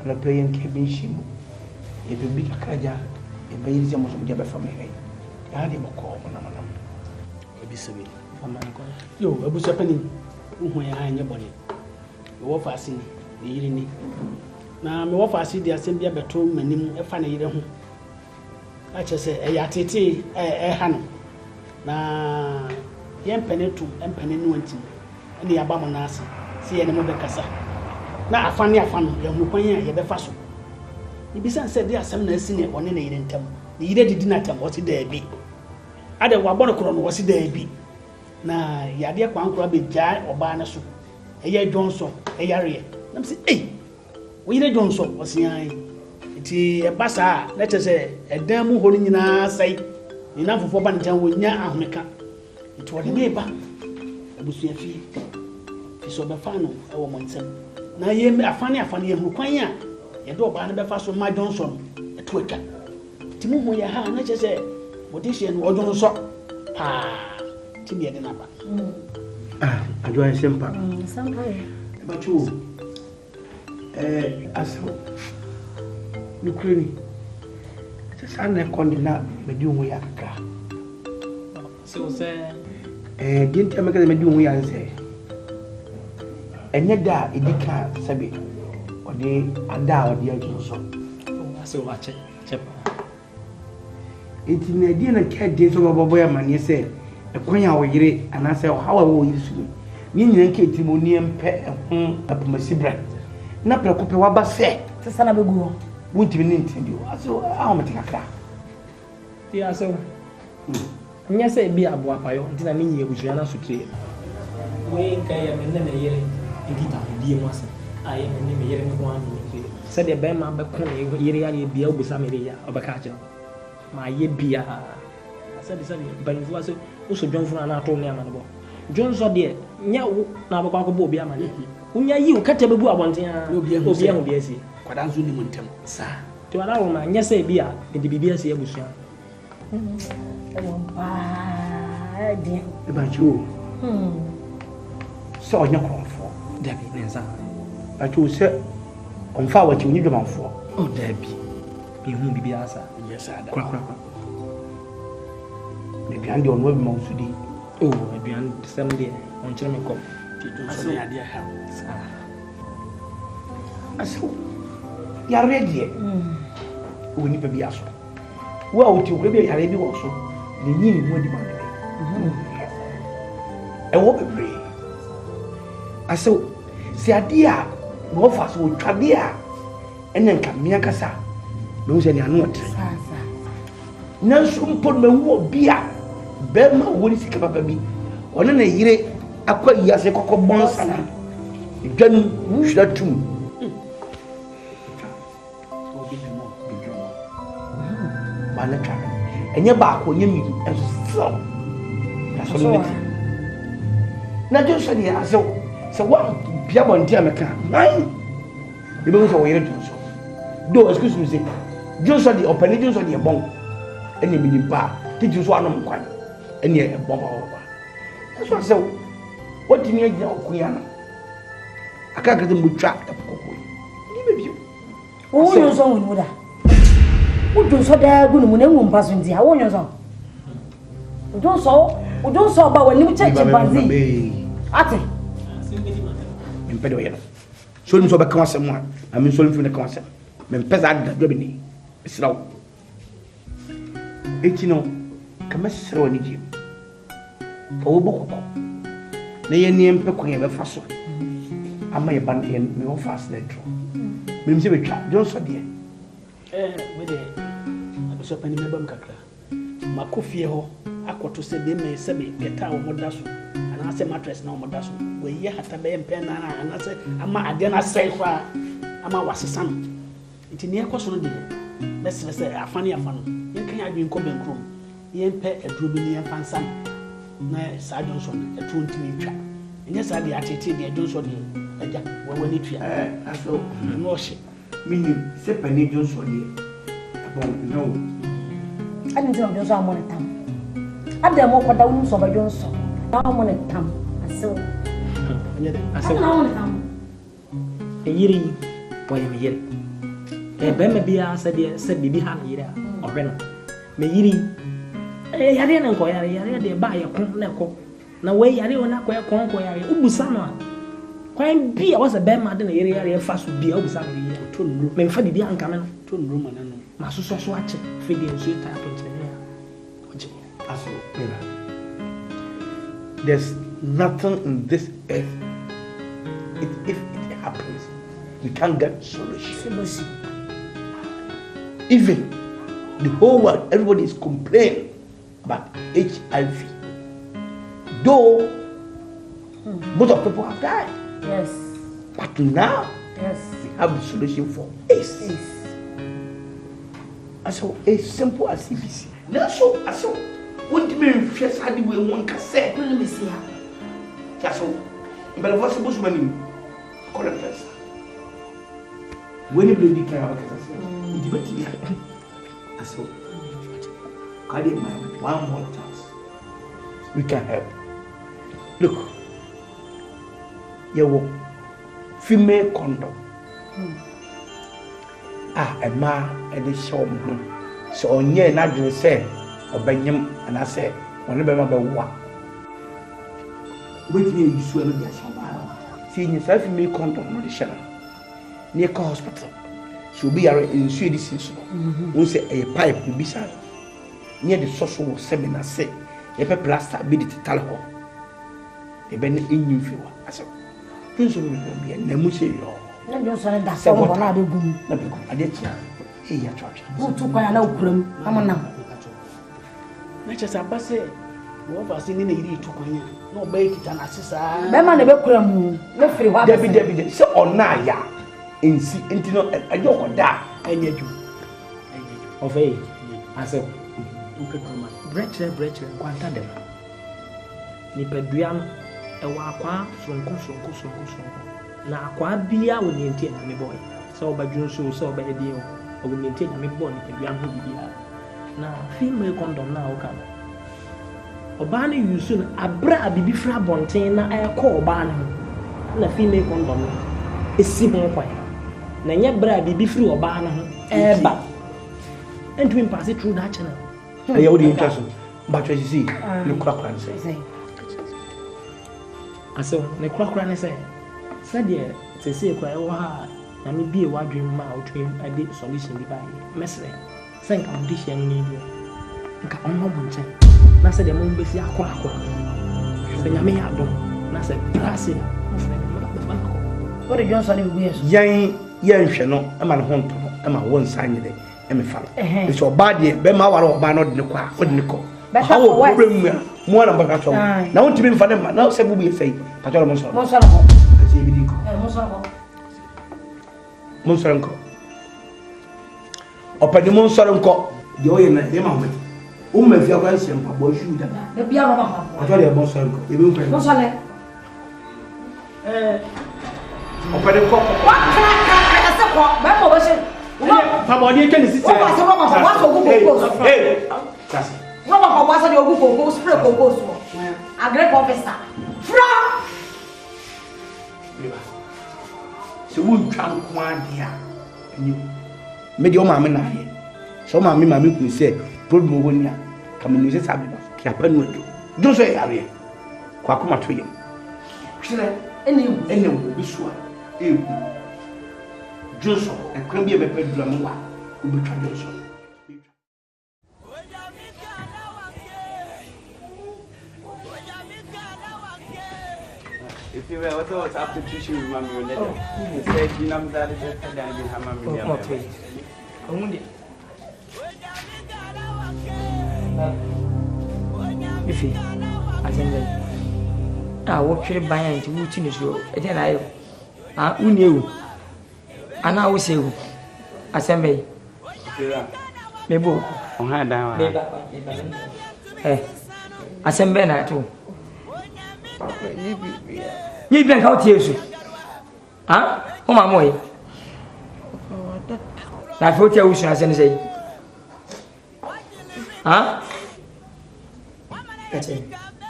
I'm playing Kebishim. If you be a Kaja, if you use almost a family, I had him a call when I'm a bit severe. You, a bus happening when I in your body. You were fasting the evening. Now, me what I see the assembly of the tomb and him a funny home. I just say, a yatiti, a hand. Now, young penny to and penny nuanting, and the abomination, see any more Cassa. Now, a funny young Mupania, you be fast. You be said there are some nursing it one in a item. The lady did not tell what it there be. Other Wabonacron was it there be. Now, Yadia Quanqua be jar or Barnasu, a year Johnson, a yarrier. I'm saying, eh, we the Johnson was young. It's a bassa, let us say, a damn holding in our sight. Enough for Bantam with Nya Ahmeka. It was a neighbor. I was your fee. It's over final, our months. Now, you may a funny who quanya. You don't buy the fast from my Johnson, a twicker. Timu, your hand, let us say, what is your order so? Ah, Timmy at the number. Ah, I do a simple. But you, as Ukraine. Sana kondina medium ya kaka. So say didn't make the medium we answer. Enye da edika sabe ode ada ode ajuso. So watch chepa. Enti na die na ka de so bobo ya mane se ekwanya wo yire anase how wo yisu. Ni nyina ka timoni empe ho apamasibra. Na prekope wa ba se. Sana begu. Won't even intend you. So, how much I cry? Yeah, so. Yes, a be a boapayo, did I mean you with Jana Sutri? We came and then a year in Gita, dear Master. I am in the year one. Said the Bama Bacone, Yeria, be over Samaria, or Bacaja. My ye be a. I said, but it was also John from Anatomy. John saw dear, Nyau, Nabako Bobia money. Unya you cut a babu one thing, no be a Hobiasi. Quadanzu Limuntem, sir. To allow my yes, a beer in the BBS Busha. About you. So, you're called for Debbie, but you said on fire what you need them for. Oh, Debbie. You won't be answer. Yes, I crack. Maybe I'm the only one to do. Oh, maybe I'm the same day on Chemical. I say, I dear help. I saw. You are ready. We need to be asked. Well, to be a lady also. The need more demand. I won't be free. I saw, see, a dear, no fast would try dear. And then come near Cassa. Those are not. No, soon put me who beer. Belma will see a baby. On a year, I quite yes a cocoa bonson. You should have two. And your back when you meet and so that's all. Now, just say, so what? Piabon Tiamaca, mine. You don't know where to do so. Do excuse me, just on the operations on your bone. And you mean bar, did you swallow one? And you're a bomb over. That's what so. What do you need now, Queen? I can't get them with trap. Oh, you're so good. Who do so there good moon passing the how on We don't saw about when you check Banzi. Ate. In Pedoyano. So him so back someone. I mean, so from the concert. Men peasant that Germany. It's now. 18 come so ni ji. O boko. Na ye ni empe ko ye be fa so. Ama ye ban ye me o fast let through. Me mse be twa. Don't so there. We dey so pani me bam kakra makofie ho akoto se be me se be beta wo moda so ana se mattress na wo moda so we ye hata be mpe na ana se ama ade na sai kwa ama wasesa no nti ne ekoso no de be se afane afano ye kan adwen ko benkrom ye mpe aduro bi ne ye fansan na sa Johnson etu ntimi twa enye sa de atete de Johnson de aja wo wani tua aso no hye mini se pani Johnson de bon no I didn't tell you so I'm on a tam. I dare more for the wounds of a Johnson. Now I'm on a tam. so. I said, yiri boy me yiri be me bia said bibi ha na yiri a obeno me yiri yare na nko yare de ba ye kon na ko na we yare ona ko ye kon ko yare ubusa no a kwan bia was a be ma de na yare fa so bia ubusa no yiri to nru me fa bibi anka me no to nru ma na no ma so ache fidi nso ta to ntene ya oje aso there's nothing in this earth if it happens we can't get solution. Even the whole world, everybody is complaining about HIV. Though most of people have died. Yes. But now we have the solution for AIDS. And so it's simple as CBC. Now so what do you mean first how do we want to say? Let me see her. That's all. But what's supposed to be correct person? When you believe you can have a debate, so I did one more chance. We can help. Look, your female condom. A man at the show. So on ye not just say, or Benjamin, and I say, whenever I walk. Wait here, you swear to be a seeing yourself female condom on the channel. Near hospital. So be in Swedish. We say a pipe will be sad. Near the social seminar say, a plaster be the talco. A ben in you feel. I said, Prince will be a Nemusio. No, son, that's all I do. I did. Hey, I tried. Who took my no cream? Come on now. Not as I say, what was in the to Queen? No bake it and assist. Mamma never cream. No free what Debbie. So on Naya. In see, into a yoke or that, and yet you of a. I said, Brethren, quanta them. Nipeduam, a waqua from Cushion. Now, qua be I will maintain a boy. So by June so by a deal, I will maintain a boy, Nipeduam who be here. Now, female condom now come. Obani you soon a bra be fra bontaina, I call Barnum. And a female condom is simple point. Na nya bra bibi free oba na ho eba entwin pass it through that channel e ya wodi interest but you see you krakra say aso ne krakra ne say de se kwa e wo ha na me bie wadwen ma otwin ade solution bi bai mesre say nka audition ni bi nka onno bonche na say de mo mbesi akora se nya me adom na say brase mo frɛ me ma ba ko what the Johnson be yes yan hwɛ no ma ne ho nto no ma won sanye de me fa no so ba de be ma ware oba no de ne kwa o de ne ko ha wo problem mu na ba ka so na won timi mfa ne ma na se bu bi sei ka to mo so ko asi bi di ko mo so ko opani mo so ko de o ye na de ma ho o ma fi akwa nsem pa bo shu da de bia no ma ka to de mo so ko e bi nkwa mo so le opani ko Bẹ́ẹ̀ mo bẹ́ ṣe. Pàmò ọdún ẹ̀kẹ́ ní sísè. Wọ́n máa sọ wọ́n máa fọ wá sọ ogún kòkó sọ. Wọ́n máa fọ wá sọ ní ogún kòkó spray kòkó sọ. Agrẹ́ kọ́fẹ́sà. Fúra. Ṣé wọ́n twa nkwa adé a? Mẹ́jọ ọmọ àmì náà yẹ. Ṣé ọmọ àmì màmí kù sẹ́ problem owó ni a? Kàmí ní sẹ́ sábẹ́ náà kí a pẹ́ nu ẹ̀dọ́. Jọ́sọ̀ yẹ yàrá yẹ. Kọ́ akọ́mọ tó yẹ. Ṣílẹ̀ ẹni ewu bí sùn a ewu. Johnson, and can be a bedroom one who be Johnson. If you were what after teaching you, Mammy, you said you know that it's a damn hammer. If he, I think I walk through the bank to routine is your, and then I knew. Ana wo se wo asembe mebo on ha dan wa asembe na to ni bi ka o tie su ha o ma mo yi na fo tie wo su asembe sei ha ete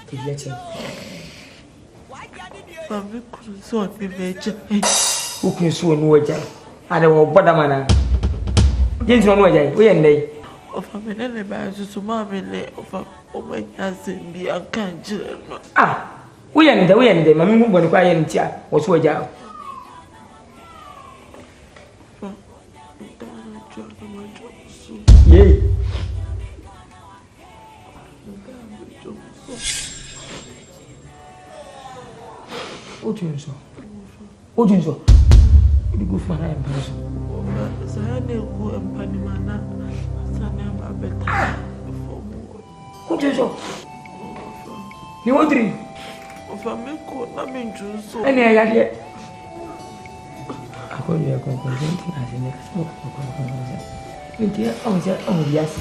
ti lete Family couldn't so be major. Who can soon watch it? And I will bother man. Gentlemen, we are they. Of a minute, about to mammy of a woman has in the uncanny. Ah, we are the mammy when quiet chair was what out. Yea. What do you so? What do you so? You go for an person. What do you so? You want to? Of a milk, I mean, so. Any idea? I call you a convention as a next smoke. Oh, yes.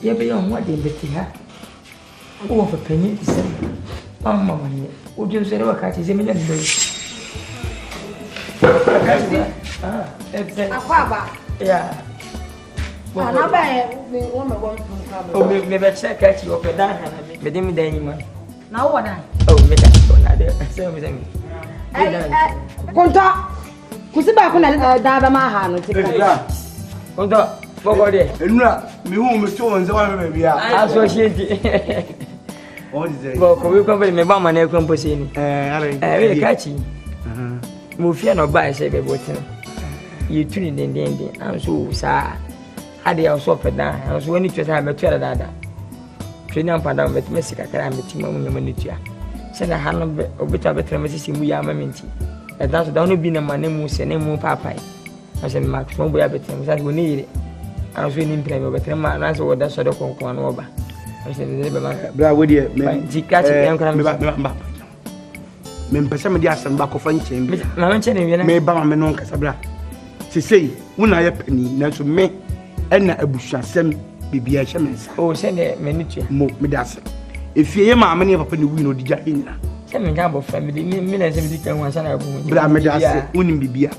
You be on what they bet you have. Oh, for penny to send. Oh, mamma, would you say what catches a million days? Yeah. Oh, maybe check at you open down and made him the anymore. Now what? Oh, made that so with me. Conta. Kusiba kuna daba mahano tika. Conta, forgot it. Me who me to nze wa me bia. Associate. What is it? Well, we come me ba man e komposi ni. We catch. Mo fia no ba se be botin. You tuni den. Am so sa. Ade ya so peda. Am so wani tweta me twera dada. Twini am pada me mesika kara me tima mu nyama ni tua. Se na ha no be obita betra me sisi mu ya mamenti. E dan so da no bi na manemu se ne mu papai. Am se ma mo boya betra me sa go ni yire. Am so ni mpira me betra ma na so woda so de konkon no ba. Am se ne be ma. Bra we dey me. Jikati em kara me. Me mpesa me di asem ba ko fa nchen bi. Ma nchen ne wi na. Me ba me no nkasa bra. Sesei, wona ye pani na so me ena abusuasem bibia hye mensa. Oh, se ne menitua. Mo me da asem. Efie ye ma ne papa ne wi no digya nyina. Se me ga bo family me na se me dika wan sana abu. Bra me da asem, wonim bibia.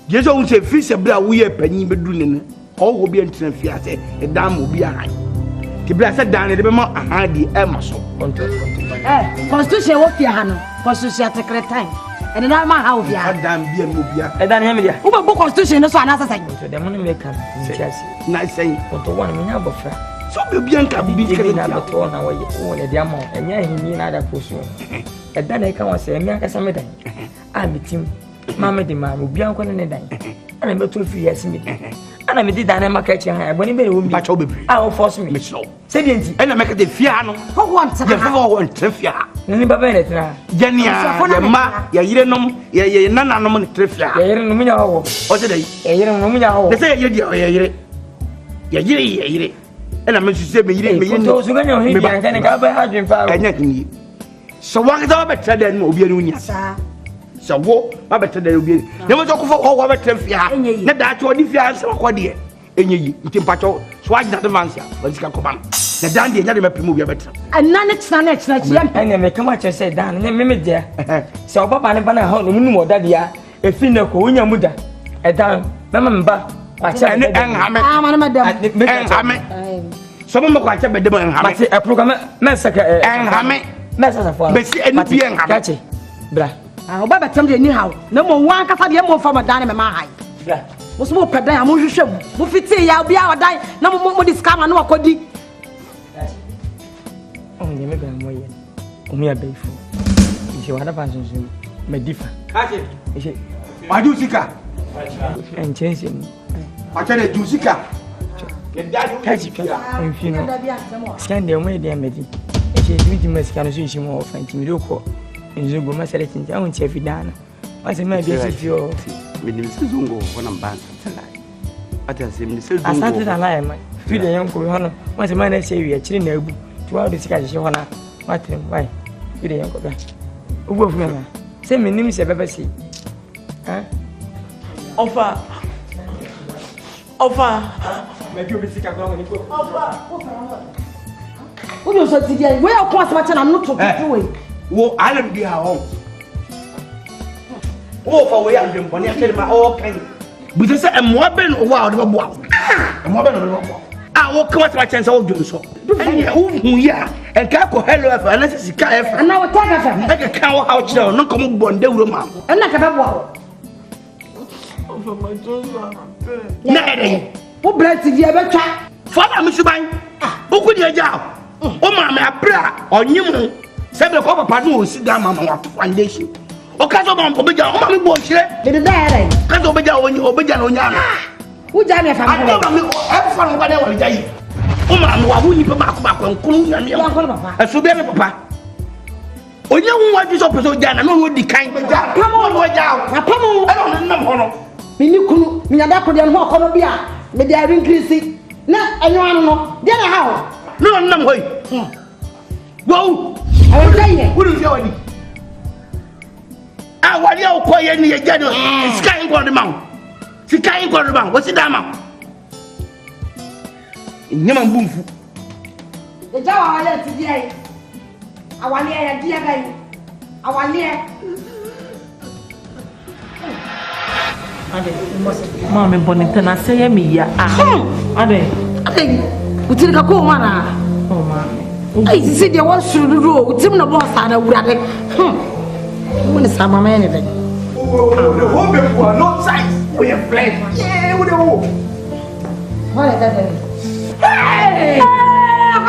Jesu won se fi se bra wo ye pani bedu ne ne. Owo bi entina fi ase, e da mo bi ahan. Ti bra se dan ne de be ma ahan di e ma so. Constitution wo fi ahan no. Constitution secretary. And then my house, yeah. Adam be no bia. E dan he me dia. Who book constitution so anasa say. So dem no make am. Na say. But one me nya bofra. So bibia nka bi kele na beto na wo ye wo ne dia mo. Enya hini na da poso. E dan e ka wo say me akasa me dan. A metim. Ma me di ma obi an ko ne dan. Ana me to fi yes me. Ana me di dan e maka chi han. Eboni be wo mi. Ba cho bebre. Ah, o force me. Me slow. Say di enti. Ena make the fia no. Who want to? Je fa wo ntrefia. Ni baba ne tra. Jania, ya ma, ya yire nom, ya nana nom ntrefia. Ya yire no munya ho. O se dai. Ya yire no munya ho. De se ya dia ya yire. Ya yire. Ena me sise me yire. To so ganya ho bi an kan ka ba ha dwen fa. Enya kini. So wa ga ba tra den mo obi anu nya. So wo ba ba tra den obi. Ne mo so ko fo wa ba trefia. Ne da cho di fia se ko de. Enye yi ntimpa cho so agina de mansia. Ba sika ko ban. Na dan de nya de mapimo obi abetra. Anane tsana yam. Ene me kama che say dan ne me dia. Se obaba ne bana ha no munum oda dia. Efi na ko wonya muda. E dan mama mba. Kwa che ene enhame. Ah mana madam. Enhame. So mo kwa che bedem enhame. Mate e program me saka enhame. Me sasa fo. Be si ene bi enhame. Kache. Bra. Ah obaba tem de ni hawo. Na mo wan kasa de mo fa madan me ma hai. Bra. Mo so mo pedan ya mo hwehwem. Mo fiti ya obi a wadan na mo discount na wakodi. Oh, you make them more. Only a bayful. You should have answered me differ. Wadu sika. And changing. Wacha de jusika. Catch it. And you know, stand there way there, Medi. If you do the Mexican association more often, you look in Zugo, my selection, I won't say if you done. I said, maybe if you're Zungo when I'm banned. What I say, Mrs. I started a lie, my 3 the young Korean. Once a man say we are chilling. Wow, this guy is one. What? Why? You the young guy. Who of me? Say my name is a baby. Huh? Offer. Make you be sick at home. Who you so today? Where you come much and I'm not talking. Wo alam bi ha on. Wo fa we am dem boni akere ma o kan. Bi se em mo ben o wa o de bo. Em mo ben o de bo. I will come at my chance of doing so. And Kako hello and let's see KF. And now take like a cow out there, no come on, they will mount. And like a wow. For my children. Nay, what bread did you ever try? Father, Mr. Bang, who could you job? Oh, mamma, bra, or you said the copper pardon sit down, mamma, foundation. O kaso ba mpo beja o ma me bo hire de de dai kaso beja o beja no nya wo ja me fa mo ado me e fa no kwade wale jayi o ma no wa hu ni pe ba ko nkuru nya me ya ko papa e so be me papa onye hu wa ju so peso ja na no di kan beja pamo no ja papa mo e no nam ho no mi ni kunu mi nya da ko de no ko no bia me dia increase na enyo anu no de na ha no nam hoy wow ayo jayi wo ni wani ah wali o ko ye ni ye jado sky ngor de man sky ngor de man wo si dama nyama mbumfu de jawa wale ti di ai awale ya di ai awale ade mama bonita na say ya mi ya ade utiri ka ko mara oh mama ai si de wa suru do utim na boss ana wurade When is Sama anything? The whole people are not size. We have played. Yeah, with the whole. What is that? Hey! I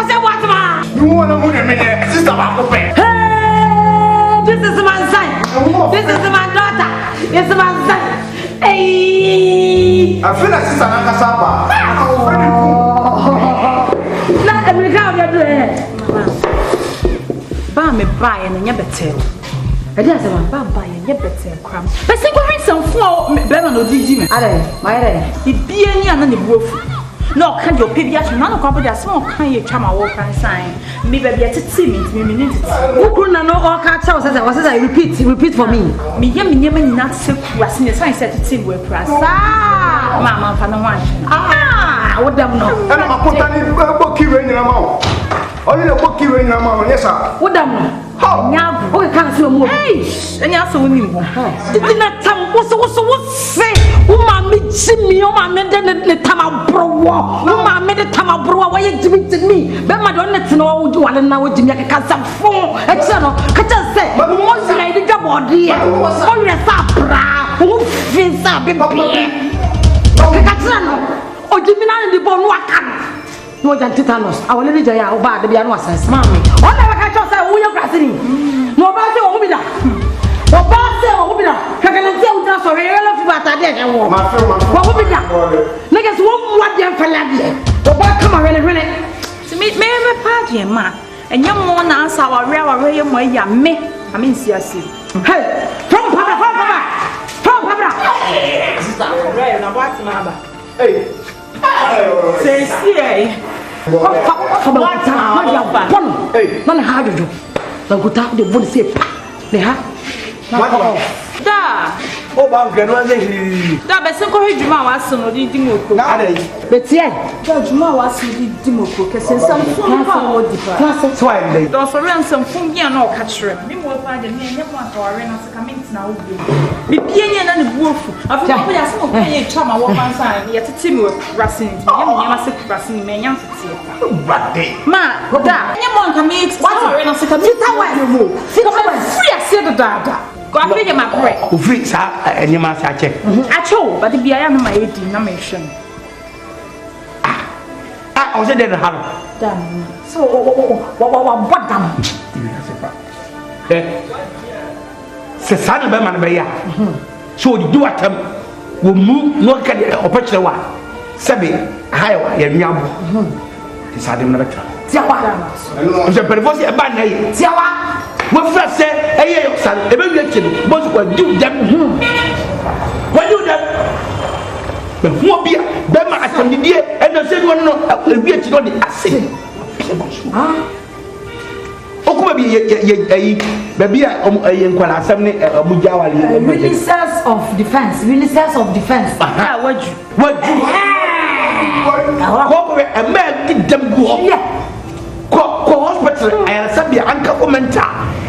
said, what, ma? You want to move a minute? Sister, hey! This is my son. This is my daughter. This is my son. Hey! I feel like Sister Nakasaba. Not America, you're doing it. Ba me buy and you better. I just want Baba and you better cram. But say go bring some flour, better no didi. Are, my day. It be any and the wolf. No, can you pay the none of company as small can you chama walk and sign. Maybe I get to see me, who couldn't know all catch house as I was I repeat for me. Me, yammy, not so was in the sign set to see where press. Ah, Mamma, for the one. Ah, what them know. And I'm put a book here in your mouth. Only a book here in your mouth, yes, sir. What them? How now? Oh, can't see more. Hey, and you also women. Did not tell what say? Mamma, Jimmy, oh, my men, the Tama Bro, oh, my men, the Tama Bro, why you give it to me? But my don't let know what you want to know what Jimmy can some phone, etc. Can just say, but once I did the body, oh, yes, up, who feels up, baby. Oh, Jimmy, and the bone, what can? No, Titanos, our little Jaya, or bad, the piano says, Mammy. What never catch us, who you're grassing? No, Bassy or Hubida. Or Bassy or Hubida. Can I tell us or I love you at that day? What Hubida? Niggas won't want them for Laddie. The boy come around and run it. To meet me, my party, ma. And young one answer our real way, my me. I mean, see, hey, from Papa, from Papa. Hey. Say, see, None hard to do. The good time they won't say, they have. Da. Oh, Bank, no, they. Da, but some courage, Juma was so Dimoko. But yet, Juma was Dimoko, because some phone deeper. Swine, they don't for ransom from here, no catch them. Meanwhile, the men never want to arena to come in now. Be piano and the wolf. I've got some penny chama one sign, yet a team with Racing. You must have Racing, may young to see. Ma, da, anyone can make what arena to come in. How you move? Free, I said the dada. Go up in my break. Who freaks her and you must check. I told, but the Biana my 18 nomination. I was in the house. Damn. So, what damn? Se sana be man be ya so di do atam wo mu no ka de opachire wa sebe hayo ya nyabo ti sade na betra Tiawa. o se perfosi e ba na yi Tiawa. wo fra se eye yo sale e be wi akino bo so kwa du dem kwa du dem be ho bia be ma atam di die e no se no no e wi akino de ase okuma bi ye baby nkwala asem ne abuja wale Ministers of Defense. Ah, what ko e ma di dem go ko hospital I sabi anka komenta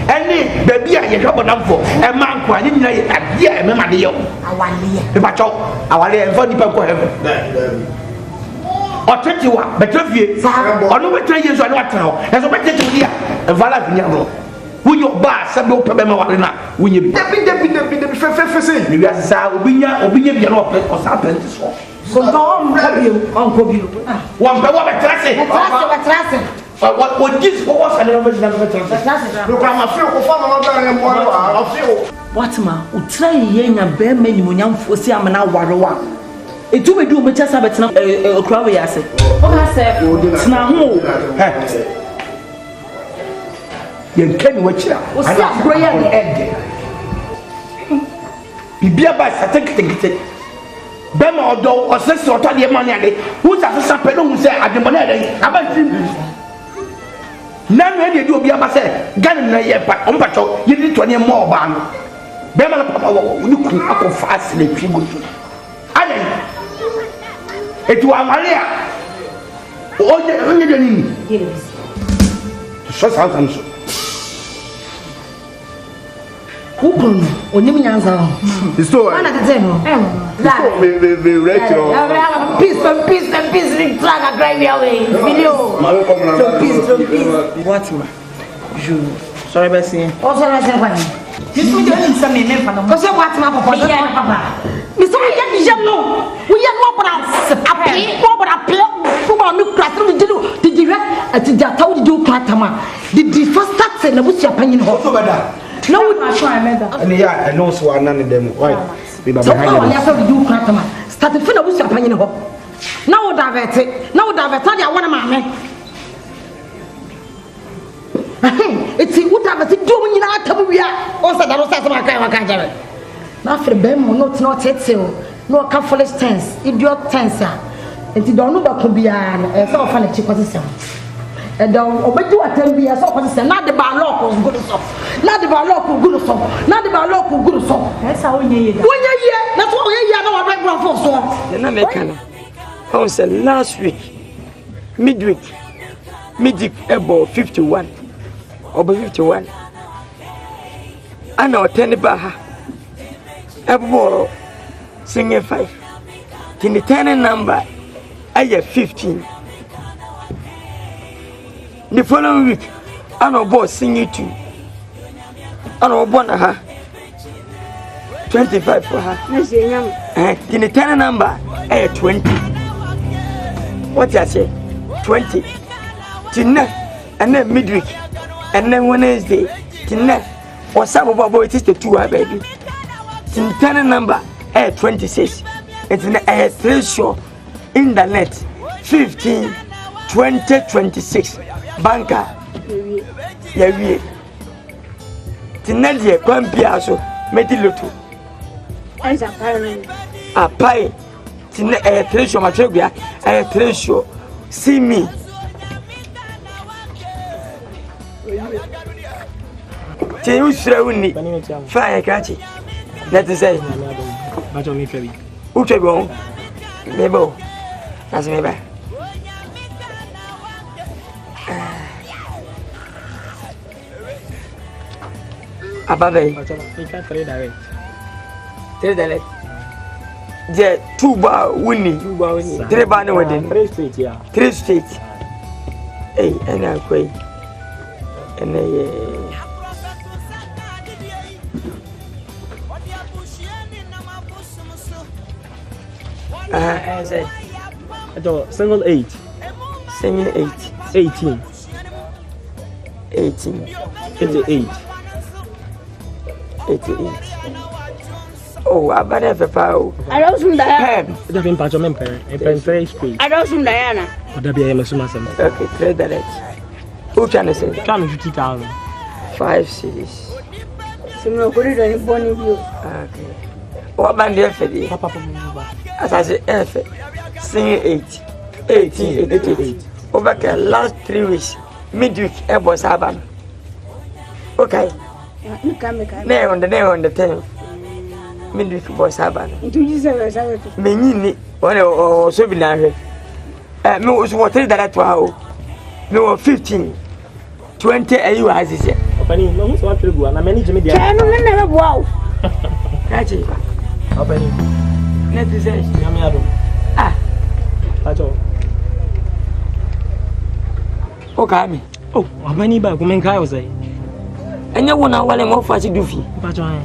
ene baby ye hwabodamfo e ma nkwa ni nyina ye ade e me ma de yo Awale. e ba chaw awale e fo di pa ko heaven Otetewa betafie ono betra yesu ani watena eso betete dia vala vinya no wunyo ba sabe opebe ma wale na wunye bi debi fe sei ni wiase sa obinya bia no o sa penti so Kontobio wambe wa betrase what this what was another version of betrase look am afio ko fa no da mo afio Watma utra yenya be manyimonyamfo si amana warewa etu bedu me chasa betena okra we yase o ka se na ho yen kan wachira o si abroya the egg bibia ba satekete bema odo osese otade mani ade hu sa sa pe no hu se ademone ade abantim nanu ade obi aba se Ghana na ye pa ompacho yidi to ne mo oba no bema na papa wo ni ku akofa asle twi butu ade etu amalia onye de ni so sa kan so Kupon onyim nyanza ho Isto ana tete no me retro peace ring traga drive away video peace Watma you sorry besi o sorry se kwani This me don't some me fa no o se Watma papa mi so ya dijam no we ya no para api no para api ko ba mi kratra mi dilu di diwa ati jata wo di kratama di first start na busia panyin ho so bada no try meda and yeah I know so anani dem why be baba behind ya so di kratama start fi na busia panyin ho na wo davete dia wona ma me eti wo davete do mu nyina atabu bia o sa da no sa ma kai wa ka jabe na afre be mo not tete o no ka foolish tense idiot tense a enti do no ba ko bia no e so fa na chi kwase sem e do obeju atam bia so kwase sem na de ba lock o gudu so na de ba lock o gudu so esa onye ye na to onye ye na wa bra bra fo so na me kana on say last week midweek about 51 over 51 ana otene ba ha ebo singing 5 the turning number ay 15 the following week ana obo singing 2 ana obo na ha 25 for her the turning number ay 20 what you say 20 tinna and then midweek and then Wednesday tinna or some of it is the 2 baby the number 26 it's in a ratio in the net 15 20 26 banker yeah we tinna die kwambia so mediloto Enza pare apai tinna ratio matregua ratio see me Can you show me? Fire catch it. That is it. But on me, Freddy. Who should go? Nebo. That's me back. Above it. You can't trade direct. Trade direct. The 2 bar winning. 3 bar no wedding. 3 straight, yeah. 3 straight. Hey, and I'm quay. And I said, single 8. Single 8. 18. 88. 88. Oh, I better have a power. I don't from Diana. It's been patch of member. And very straight. I don't from Diana. Would that be a Masuma? Okay, trade that. Who can I say? 50,000. 5 cities. So no put it on a bonny view. Okay. What band there for the Papa? as I say, F. Sing 88. Over the last 3 weeks, midweek, I was Aban. Okay. Nay on the 10th. Midweek was Aban. Many or so be now. No, was what that at wow. No, 15, 20 a year as he said. Opening, no, so I go and I manage me. I never wow. Catch it. Opening. Let me say, Ah, that's all. Okay, me. Oh, Abani ba kuma kai o sai. Anya wona wale mo fa ci dufi. Pa join.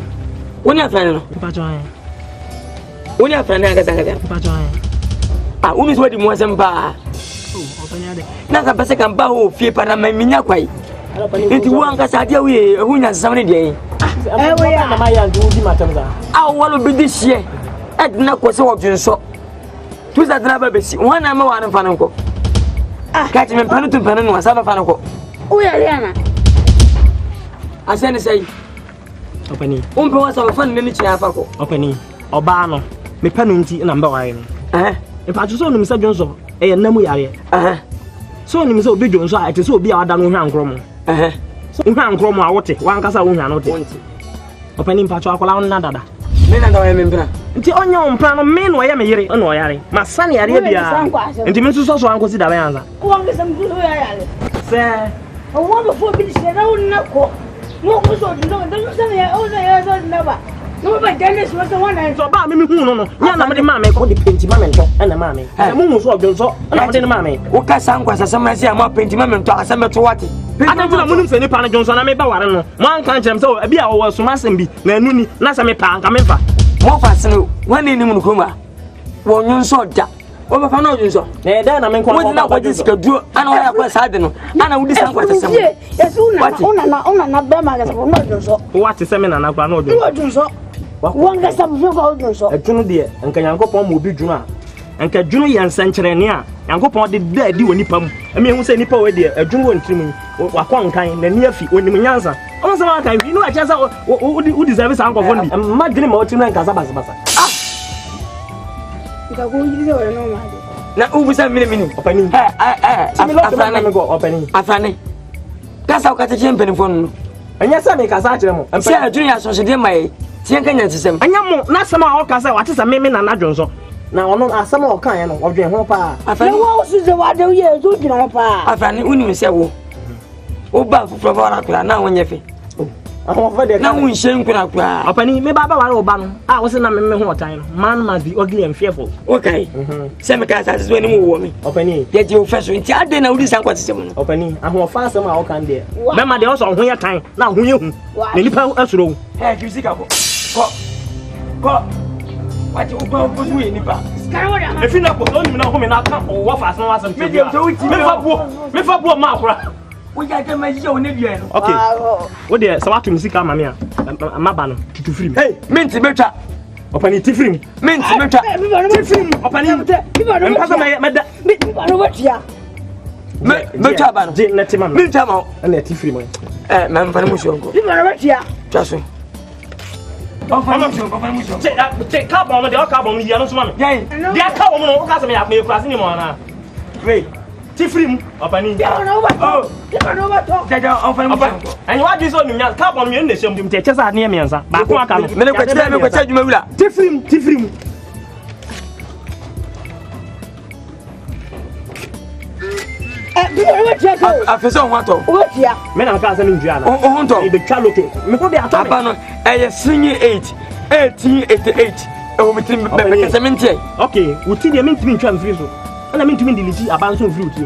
Woni afran no. Pa join. Woni afran na gaza. Pa join. Ah, umi so di mo asem ba. Oh, Abani ade. Na ka pese kan ba ho fie para ma minya kwai. Enti wo anka sa dia we ehunya sesam ne de. We ya mama ya ndu di matam za. Ah, walo bi di hie. Edna ko se wo dwunso. Tu za dna ba besi. Wana ma wan fa nko. Ah, ka ti me panu tu panu no asa ba fa nko. O ya Riana. Asane sei. Opani. Umpe wasa ba fa ne chi afa ko. Opani. Oba no. Me panu nti na mba wae no. E pa so no mi sa dwonso. E ye namu yare. So ni mi so obi dwonso a ete so obi a wada no hwan nkromo. So hwan nkromo a wote, wan kasa wo hwan no te. Opani mpa cho akola na dada. Me na da wa me mpra. Nti onya ompra no me no ye me yere, no yare. Ma sane yare bia. Nti me so anko si da ba yanza. Ko an sam ku ya yare. Se. O wa ba fo bi di se na wona ko. Mo ko so di no, dan so ya o ya so na ba. No ba dane so so wana. So ba me hu no. Nya na me de ma me ko di penti ma me nto. Na ma me. Se mo hu so odwonso, na me de ma me. Wo ka san kwasa sama si ama penti ma me nto asa me to wate. Ada tuna munim se ni pa na dwonso na me ba ware no. Mo an kan kyerem se obi a wo so ma sem bi na anu ni na se me pa anka me fa. Mo fa sene wani ni mun kuma. Wo nyonso da. Wo ba fa na odwonso. Na da na me ko wo na ko ji sika duo ana wa ya kwa sa de no. Ana wudi san kwasa sama. Yesu una na be ma ga so no odwonso. What se me na na kwa na odwonso. Odwonso. Wanga sabu so fa odwonso. Etunu de enka Yankopon mo bi dwuma. Enka dwunu ye nsankyerene a Yankopon de da di woni pam. Emi hu se nipa we de adwunu won tirim wakon kan na ni afi onim nyansa. Omo se ma kan wi no a chesa o deserve san ko fondi. Ma dwene ma o tirim na nka basa. Ah. Nka ko yiri se wala no ma. Na ubu sa mini. Opani. Afrane me go opani. Afrane. Kasa o kata chempen fon no. Anya sa me kasa akire mo. Se adwunu ya so de mai. Tien kanya tsem. Anya mo na sama o kasa wate sa me na na dwonso. Na ono asama o kan ye no odwen ho pa. Afrane wo su se wa de ye so dwena pa. Afrane uni se wo. O ba fufro ba ra kura na wonye fe. Ahon fa de na won hyen kura kura. Opani me ba ware o ba no. Ah wo se na me ho otan no. Man must be ugly and fearful. Okay. Se me kasa se ni mo wo mi. Opani. Ye je o fe so nti ade na wudi san kwate se mo no. Opani ahon fa asama o kan de. Be ma de o so ho ye tan na ho ye hu. Na nipa asuro. Kisika ko. Ko. Wati uba obuzu we nipa. Skara efi na ko oni na ho me na ka wo fa asama wasam. Me fa buo ma akora. Wo ja ke ma ji o ne bia no. Okay. Wo de sa watu misika ma me a maba no tutu free. Hey, minti betwa. Opani ti free. Minti betwa. Ti free. Opani. Mpasa me da. No watia. Me betwa ba no. Je na ti ma. Minti ma. Na ti free mo. Me mfa mu shonko. No watia. Twaso. Take carbon on the carbon, you know, some. Yeah, they are carbon on Casamia, may cross any more. Wait, Tifrim, Opani. Oh, and what is on the carbon in the same teachers are near me, answer. But what can Tifrim. Afeso wato. Watia. Men are casting in Jana. Oh, the Chaloke. Me go be at Abano. Senior 1888. Oh, me think okay, we think you mean to be transfer. And I mean to be delete abanson fruit.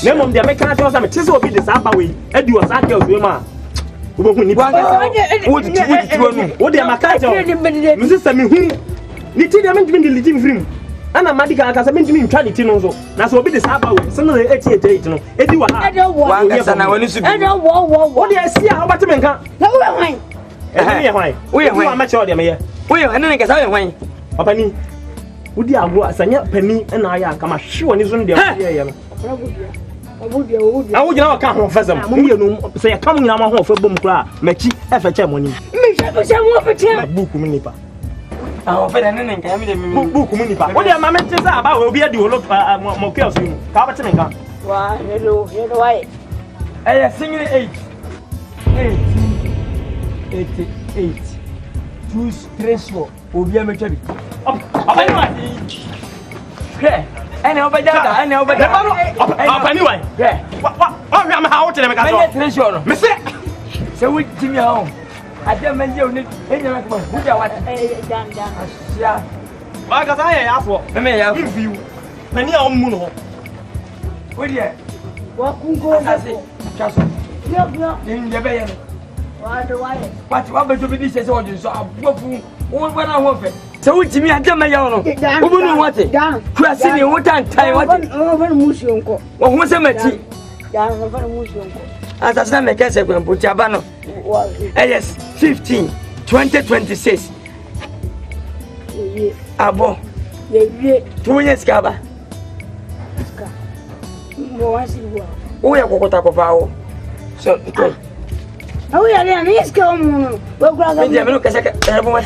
Name of the American house. I'm tis will be the Sapa way. Edu was at your woman. What the Macato? Mrs. Sammy, the tea meant to be deleting film. And a medical has meant to be trading also. That's what be the Sapa way. Some of the 88. No, Edu, I don't want to. I don't want what do I see? How about to make her? No, why? We are much older, Mayor. We are any guess I went. Opani. Would you have Sanya Penny and I come a shoe and isn't there? I would not come home for them. Say, coming in our home for boom cry, Machi, FHM money. Book Munipa. Our friend and book Munipa. What are my mentors about? Will be a dual of Mokels. Carbatinga. Why, hello, why? I have singing 88. 2 stress for Obia Mechabi. Okay. And over there, and over there. Anyway, yeah. What? I'm out to them. I got Miss it. So we give me home. I don't mean you need any of them. Who are what? Yeah. Like I asked for. Let me have you. Many of Muno. Wait, yeah. Wakungo. Chaso. Yo. In the bay. What do be this is all this? When I want it. So, Jimmy, I tell my own. Who know what it? Crossing what time? Over Musionko. What was a match? Down over Musionko. As I said, I guess I'm going to put Jabano. Yes, 15, 2026. Abo. 2 years, Gaba. We are going to go. So, oh, yeah, let's go. We're going to look at everyone.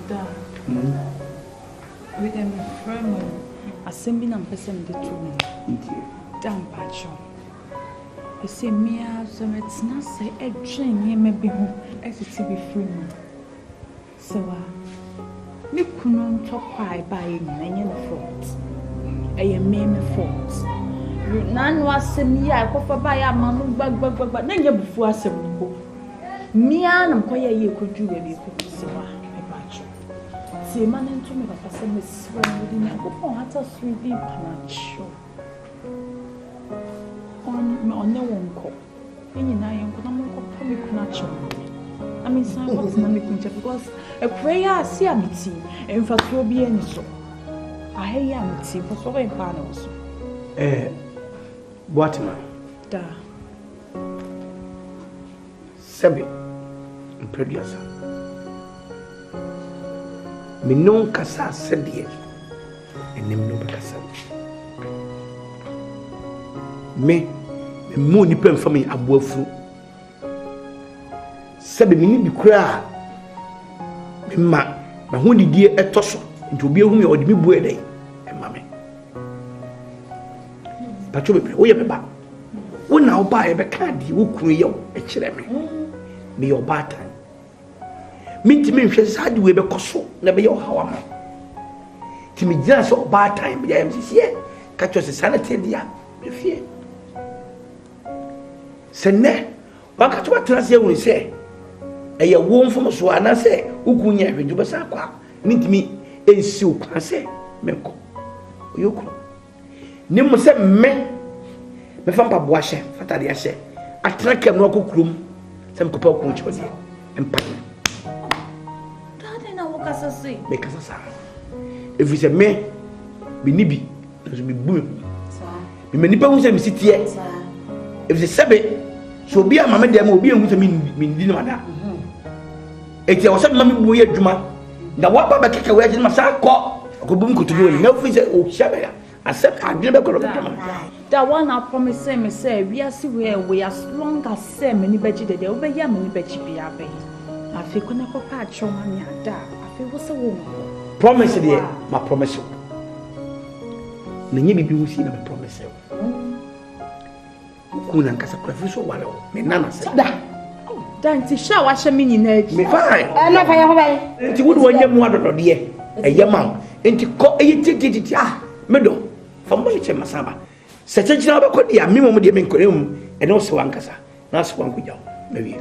Da. With them friend assembling and person the two. Damn patcho. You see me so it's not say a train here maybe home as it be free. So me couldn't talk by any fault. I am me fault. None was me, I go for by a man, but then you before some. Me and quite you could do a little so patcho. See, man, into me, but I said, Miss Swing, I go on at us 3D panacho. On no one call. Any night, I'm going to panacho. I mean, some what's not making because a prayer I see a meeting, and for to be any so. I hear a meeting for so many panels. What man? Da. Sebi. Producer. Me non kasa sedie. Enem no kasa. Me mo ni pem fa me aboafu. Sebi me ni bi kura. Me ma ho didie etoso. Nti obi ehu me odi me bu edai. E ma me. Pacho be wo ye be ba. Wo na wo ba ye be ka di wo kunu ye e kire me. Me your bata. Minti me hwe sa de we be koso na be ye hawa ma. Ti me gina so bata me ya MCC ka cho se sanate dia be fie. Senne wa ka to atrase hu se e ye wo mfom so ana se ukunya hwedu be sa kwa minti mi ensi o kwa se menko. Oyoko. Ni mo se me fa mpa boa hye fatade ya hye atraka no akokrum se me kopa ko chodi empa Dade na wo kasa se me kasa sa if se me bi ni bi so bi bu sa me nipa hu se me sitie sa if se sebe so bi ama me dem obi hu se me ndi na mada eti wo se me bu ye adwuma da wa ba ba keka we agye ma sa ko akobum kutubi we na fu se o hye ya accept adwene be koro betama that one I promise me say we are see we as long as say many beji de we be ya many beji bi abe afi ko na ko pa choma ni ada afi wo se wo promise de ma promise you na nye bibi wo si na me promise you ku na nkasa kwa fi so wale me nana se da nti sha wa hye me nyina agi me fine na fa ya ho bai nti wo do wanya mu adodo de e yema nti ko e tititi medo fambo che masaba se chechina ba ko dia mimo mu de me nkorem e no se wankasa na se wanku jaw me wi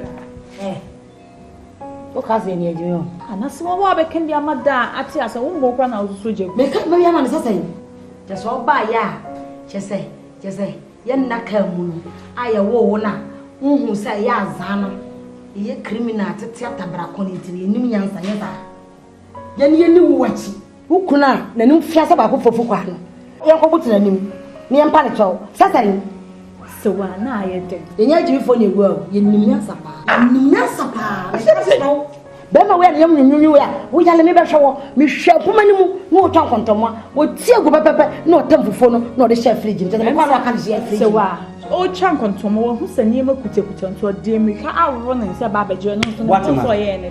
o ka se ni ejo ana se wo ba ken dia mada ati asa wo mo kwa na so je me ka ba ya ma ne sasa yi je so ba ya che se ye na ka mu aya wo na hu sa ya azana ye criminal tete atabra ko ni tiri enim nyansa ye ta ye ni wu wachi ukuna na nim fiasa ba ko fofu kwa no ye ko butu na nim ni empa ne cho sasa ni so wa na ye de enya jimi fo na egu a ye nim nyansa pa be ma we na yem nyunyu ya wo yale me be hwe me hwe puma ni mu no o twa kontomo wo tie gu pepepe na o tam fufo no na o de share fridge nte me kwa na aka de fridge so wa o twa kontomo wo hu sani ma kutekute nto de me ka awro na nse ba beje no so ye ne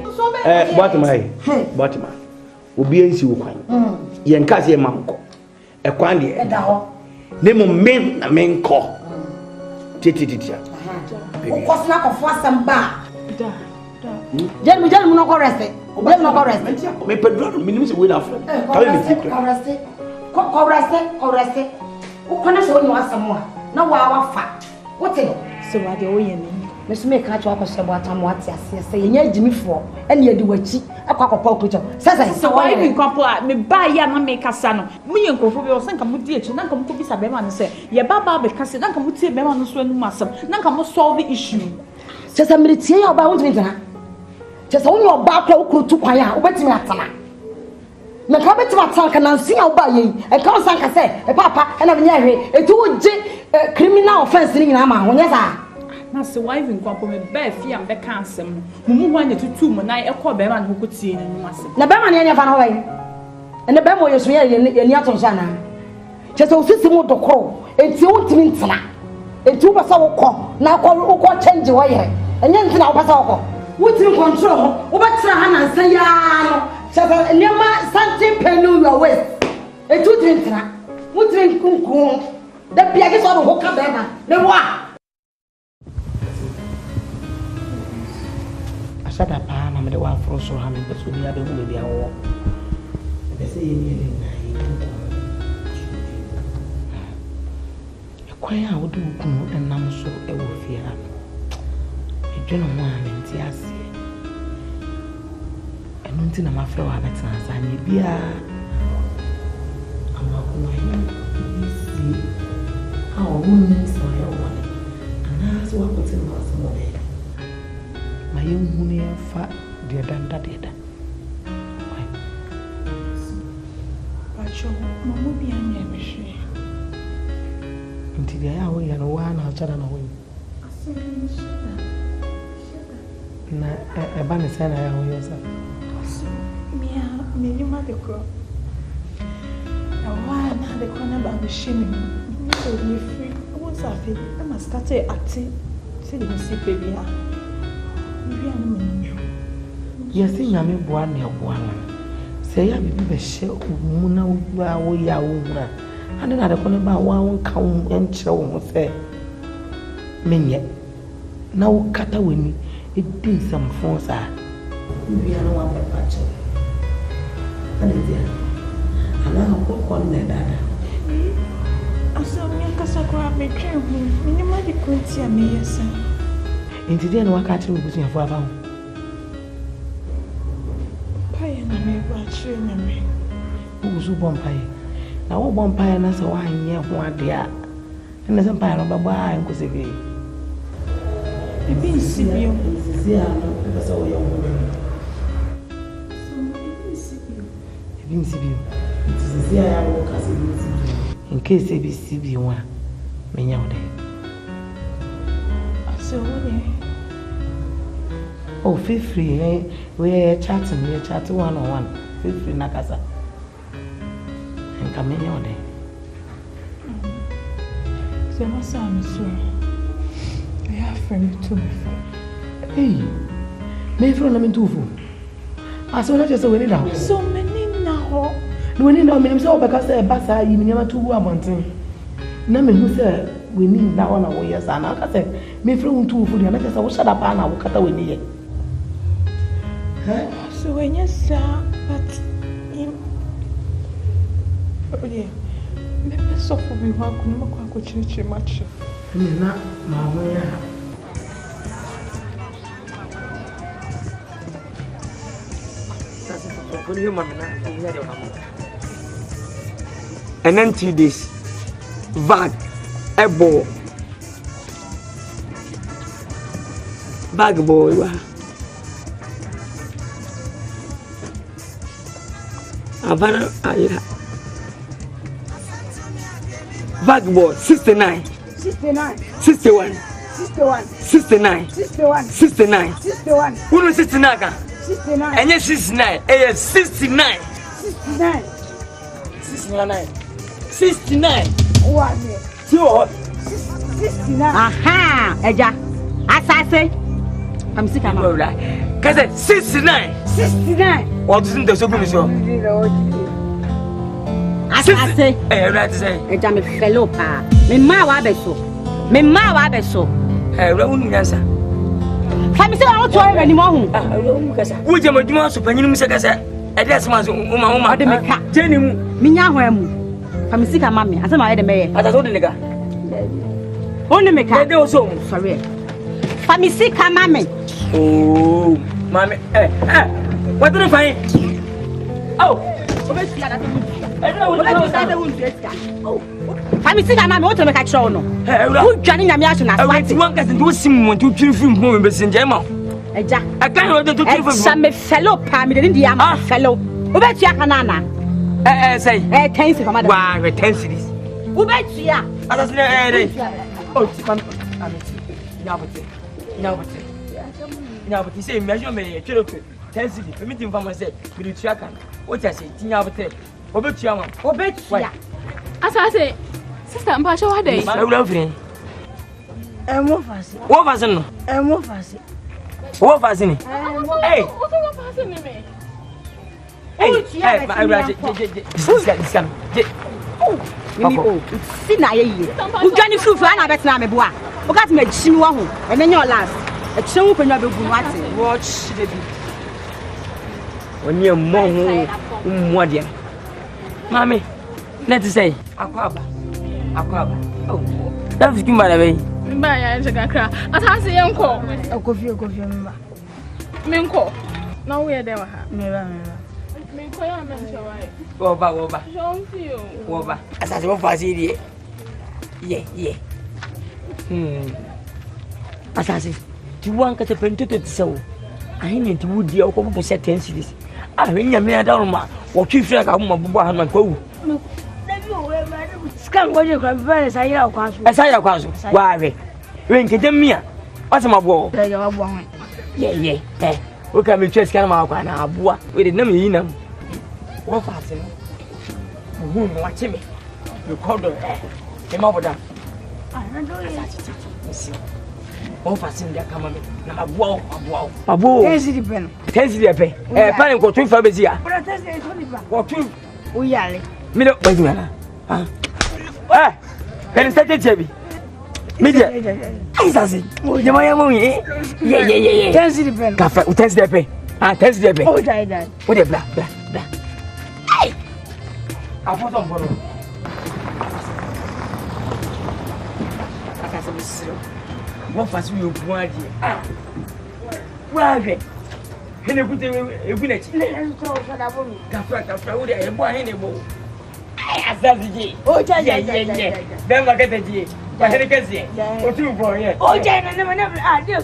Batima obi ensi wo kwan ye nka se manko e kwan de e da ho ne mo men na menko tititia o kosna ko fo asamba Jam no ko rest. Me pedro minimum se we na afro. Ka we mi ko rest. O kona se woni wasamo na wa fa. Wote so wa de o ye ni. me so me ka cho akɔhyɛ bo atamo ate ase sɛ yenya gyimifo ɛne yɛde wachi akɔkɔpɔ okrocho sɛ so why you kwapo a me ba ya na me kasa no me yɛ nkofo bi o sɛ nka mo di akyi na nka mo ko bisa bɛma no sɛ yɛ baba be kasa na nka mo tie bɛma no so anum asɛm na nka mo solve the issue sɛ sɛ me tie ya ɔba wontumi ntana sɛ sɛ wonyɛ ɔba akɔ okrotu kwan a wobɛtumi atana me ka bɛtumi atana ka nansi a woba yɛ e ka osan ka sɛ e papa ɛna me nya hwe etu wogye criminal offense ni nyina ma ho nyɛ saa na se why even kwapo me ba fi am be ka asɛm no mu ho anya tutu mu na ɛkɔ bɛma no ko tie n'anum asɛm na bɛma ne anya fa na hɔ yi ɛna bɛma yɛ so yɛ ni ato nsa na kyɛ sɛ osisi mu dokoro enti wontumi ntena enti wo bɛsɛ wokɔ na wokɔ change wɔ yɛ ɛnyɛ ntina wo bɛsɛ wokɔ wontumi control ho wo bɛtena ha na nsa yaa no kyɛ sɛ nneɛma something pain in your waist enti wontumi ntena wontumi nkunku da bia ke sɛ ɔde ho ka bɛma ne wo a asada paa na mede waforo so ha me bɛso bia bɛhu me bia wɔ bɛsɛ yɛ ne ne na yi kwan a wode wo kunu ɛnam so ɛwɔ fie ha edwene ho a mente aseɛ ɛno nti na mafrɛ wɔ abɛtena asa nyɛ biaa amakoma yi sie a ɔmo nnim sɛ ɔyɛ wɔne anaasɛ wakɔte no asɛm wɔ bɛɛ ma yɛnhu no yɛmfa deɛ danda deɛ da bacho mama bi anya me hwe nti deɛ a woyɛ no waa na akyɛda na woyɛ na ɛba ne sɛ na yɛ woyɛ sɛ mia menyuma de kɔ waa na de kɔ na ba me hye me no so ye free wo sa fe na ma start ate sɛ de me sipe bi ha wi anu me no yɛsɛ nyame boa ne ɛboa no sɛ yɛ bibi bɛhyɛ mu na woyɛ a wohunu a ade na de kɔ ne ba a wonka wo nkyerɛ wo ho sɛ menyɛ na wokata w'ani ɛdi nsamfo saa wia no wabɛpa kyɛ ade deɛ anaa akɔkɔ no na ɛdada asɛm me kasa koraa metwɛn ho menyima de kɔnti a meyɛ sɛ nti deɛ na waka kyerɛ wo busuafo aba ho mpaeɛ na mebɔ akyerɛ nyame wogu so bɔ mpaeɛ na wobɔ mpaeɛ na sɛ woanyɛ ho adeɛ a ɛnɛ sɛ mpaeɛ no wobɛbɔ a nkɔsɛ fie ebi nsi bio nsisi a no wopɛ sɛ woyɛ wo ebi nsi bio nti sisi a yɛawo ka sɛ ebi nsi bio nkɛsɛ ebi si bio a menyɛ wo dɛ asɛ wode oh fifiri we chat 1-on-1 fifiri na kasa nka menye ode sɛ masa me so ya friend to me hey me friend na me tufu aso na just we ni da so many na ho no we ni na me nim sɛ obeka sɛ ba sa yi me nyama tubu amonten na me hu sɛ we ni na ho na wo yes ana ka sɛ me friend tufu dia na sɛ wo shada pa na wo kata we ni ye so when you say but oh yeah maybe so for me wa ku no kwa ko chirichi match ni na ma ho ya sasa for you mama na ya de mama and then 2 days bag boy wa Havana, bag boy 69 69 61 61 69 61 69 61 Who 69 ka 69 and 69 eh 69 69 69 what so 69 aha eja asase amsika ma wala kaze 69 what is the so good so asase right say eja me fellow pa me ma wa beso unu nyansa kami se wa to ere ni mo hu unu kasa wo je maduma so panyinu se kasa e dey asema so uma de me ka jeni mu minya ho emu kami sika ma me asema ye de meye ata so de nika oni me ka de o so mu sorry Famisi mami. Oh, mami. What do you find? Oh, Famisi mami, what make a show no? Who joining a mission as one can do some to kill from home in Gemma. I can't order to kill from some fellow Pammy in the fellow. Who bet you Hanana? Say, 10 for my why 10 cities. Who bet you? Oh, now, but you say, measure me, 10 cities, permitting for myself, with the track. What I say, Tina, Obet Yaman, Obet, as I say, Sister Mpasha, what day? I love him. And what was it? What was it? And what was it? What was it? Hey, What's in me? hey, my right, who Johnny Fruit, I bet now, boy. Who got me chew on, and then your last. A chew when you're watch the when you're more, Mammy, let's say, Aquaba. Oh, that's good, by the way. By I cry. As I say, Uncle, A coffee, Minko. Now we are there. Never. Woba. Don't you? Woba. As I was facile. Yeah. As I say, to one cut a printed so. I need to would deal with set 10 cities. I mean, you made a dollar or 2 francs. I'm a boy and my co. Scam, what you can very say, I'll counsel. As I counsel. Why? Ring it in me. What's my wall? Yeah. We can be just kind of a boy with a name in them. What fast? Who watch me? You called her. Came over there. What fast in there? Come on, now a wall. 10 city pen. 10 city pay. Planning for 2 families here. What 2? We are. Middle, wait a minute. Can you start it, Jebby? Media. You might yeah. 10 city pen. Cafe, 10 city pay. 10 city pay. Oh, die. What a blah. Hey! I put on for I can't say what fast we want here. Where are you? Can you put a village? Cafe, what are you buying? Asante. Oh, yeah. Then look at the G. But I can see. What 2 for you? Oh, yeah, never. Ah, dear.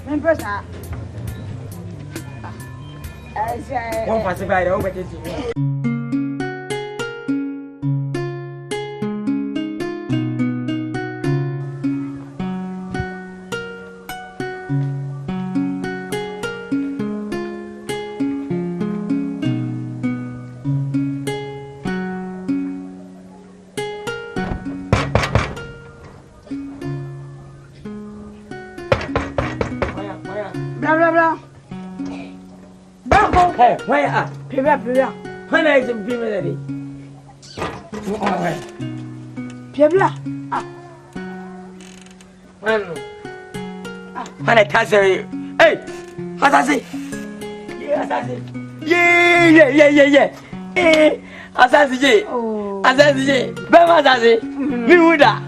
Members are. One pass by over the Blah. Hey, where are Pivot. when I am ready? Pivot. When I touch her, hey, what I say? Yeah. Asante. Bema Asante. Me woulda.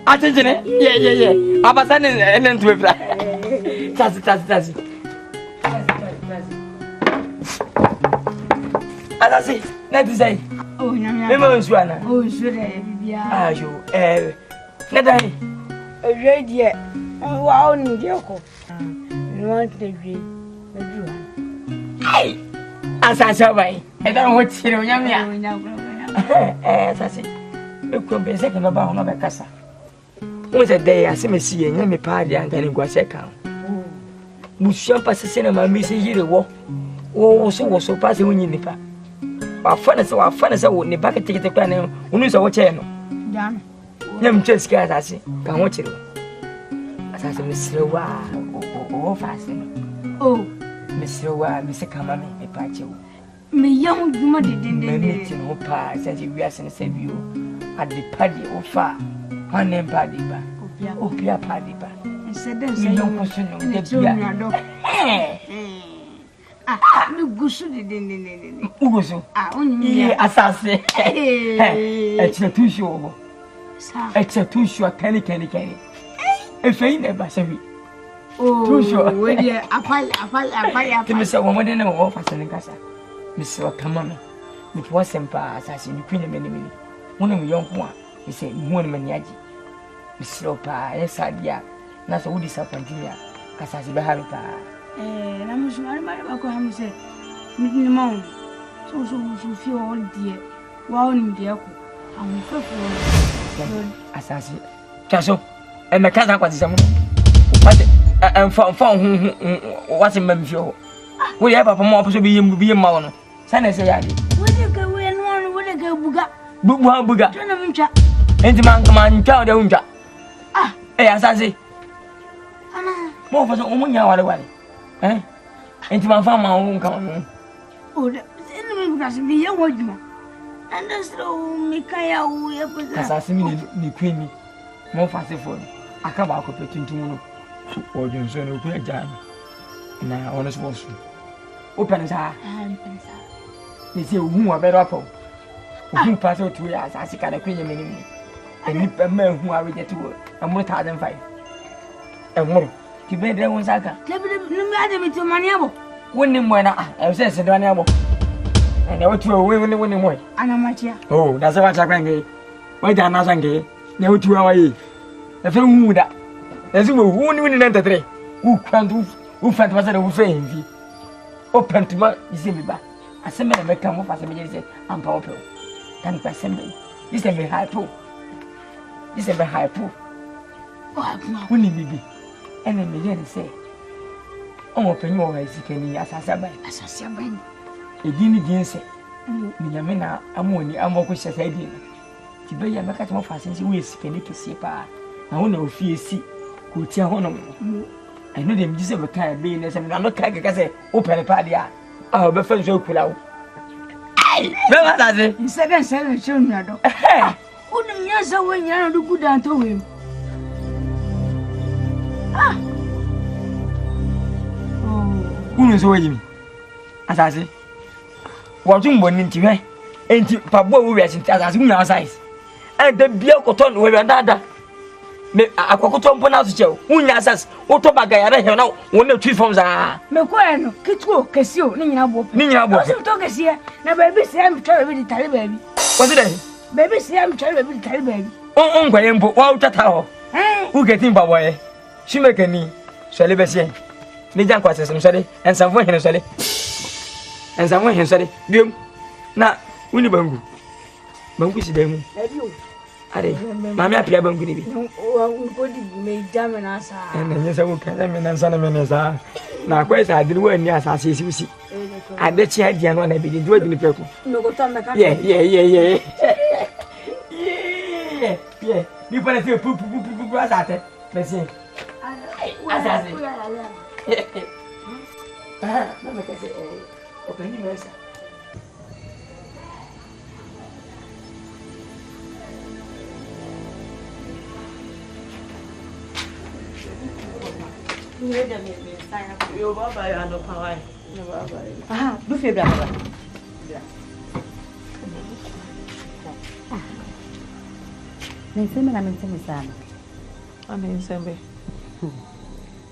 Attention, yeah. Abasane and then to a fly. That's. Asante, let me say. Oh, Remember Swana. Oh, sure. Ah, you, Nadai. A radio. Wow, Ndioko. You want the dream. Hey, Asante, I don't want to know. Asante, you could be second about another casa. Once a day, I see me see and me party and then go a second. Musha passing my missing here the war. Oh, so was so passing when you nip. Our fun is I wouldn't back at the plan. Who knows our channel? Damn. Young just scared, I see. Can watch it. As I said, Mr. Wa, fasten. Oh, Mr. Wa, Mr. Kamame, a patio. Me young woman didn't meeting who pass as you ask and save you at the paddy or far. One name paddy ba. Opia paddy ba. And said, then you don't question the no good didn't. Ugoso. Only assassin. It's a too sure. It's a too sure. Can. Efei na ba sebi. Oh, too sure. we dey apal. Timi se wo mo de na wo fa se ne kasa. Me se o kama me. Me to sempa asase ni kwenya me ni. Mo na me yonko a, me se mu na me ni agi. Me se o pa esa dia. Na so wo disappoint me a, asase be ha me pa. Na mo shuma mari ba ko ha mo se. Mi ni mo. So fi all die. Wa on mi dia ko. Am fefo. Asase. Kaso. E me kaza kwati se mo. Pate. Fa what's in my view? We have a more possibly be a mountain. Sana say, what do you go in one with a go buga? Buga, turn of him chat. And the man come on, tell the unja. Ah, as I say, more for the woman you are away. Eh? And to my farmer won't come. Oh, the enemy doesn't be a word. And that's the Mikaya we have as I see me, the queen, more fast for I come back up to tomorrow. Or you say no good jam. Na honest was. Open sa. Ni se hu a better apple. Who pass out 2 years as I can queen minimum. And if a man who are ready to work, and 1,500. And more. To bed there was Aka. Let me to Maniabo. Winning when I said Maniabo. And I went to a winning way. Anamatia. Oh, that's what I can get. Why don't I get? No 2 hours. The film would that. There's who win in the three. Who can't who find was a fame. Open to my Zimba. I send me a come off as a minister and powerful. Thank you, assembly. This is a high pool. This is a high pool. Who need me? And then begin say, oh, open your eyes, you can as a sabbath. A guinea against it. Minamina, Amoni, Amokus as I did. To be a market more fast as you wish, can you see pa? I won't know if you see. Who tell him? I know them just ever kind of being as I'm not like I say, open a party. I'll be friends with you. What does it? In second, 7 children. Wouldn't you say when you're not good down to him? Ah, who is waiting? As I say, watching one into me, and Papa will be as soon as size. And the beer cotton will be another. I could put out the show. Who knows? Otobaga, I don't know. One of 2 forms are. Mequano, Kitwo, Cassio, Nina Talk here. Now, baby, say I'm trying to tell you, baby. What's it? Baby, say I'm trying to tell you, baby. Oh, Graham, Walter Tower. Who get him by way? She make a knee. Shall I be saying? Nijan quite some study, and some way in a study. And some way in study. Bill. Now, Winnie Bungu. Bungu is them. Mamma appear bangini. Made damn an answer. And yes, I will tell them and answer them. Now, quite I did well near as you see. I bet you had the one I be doing the people. No, go to the yeah. You put a few poop at it. Let's see. As I say, Mamma can say, open your mess. Yo, baba, I know power. Aha, do feel better. Nenseme sana. Nenseme.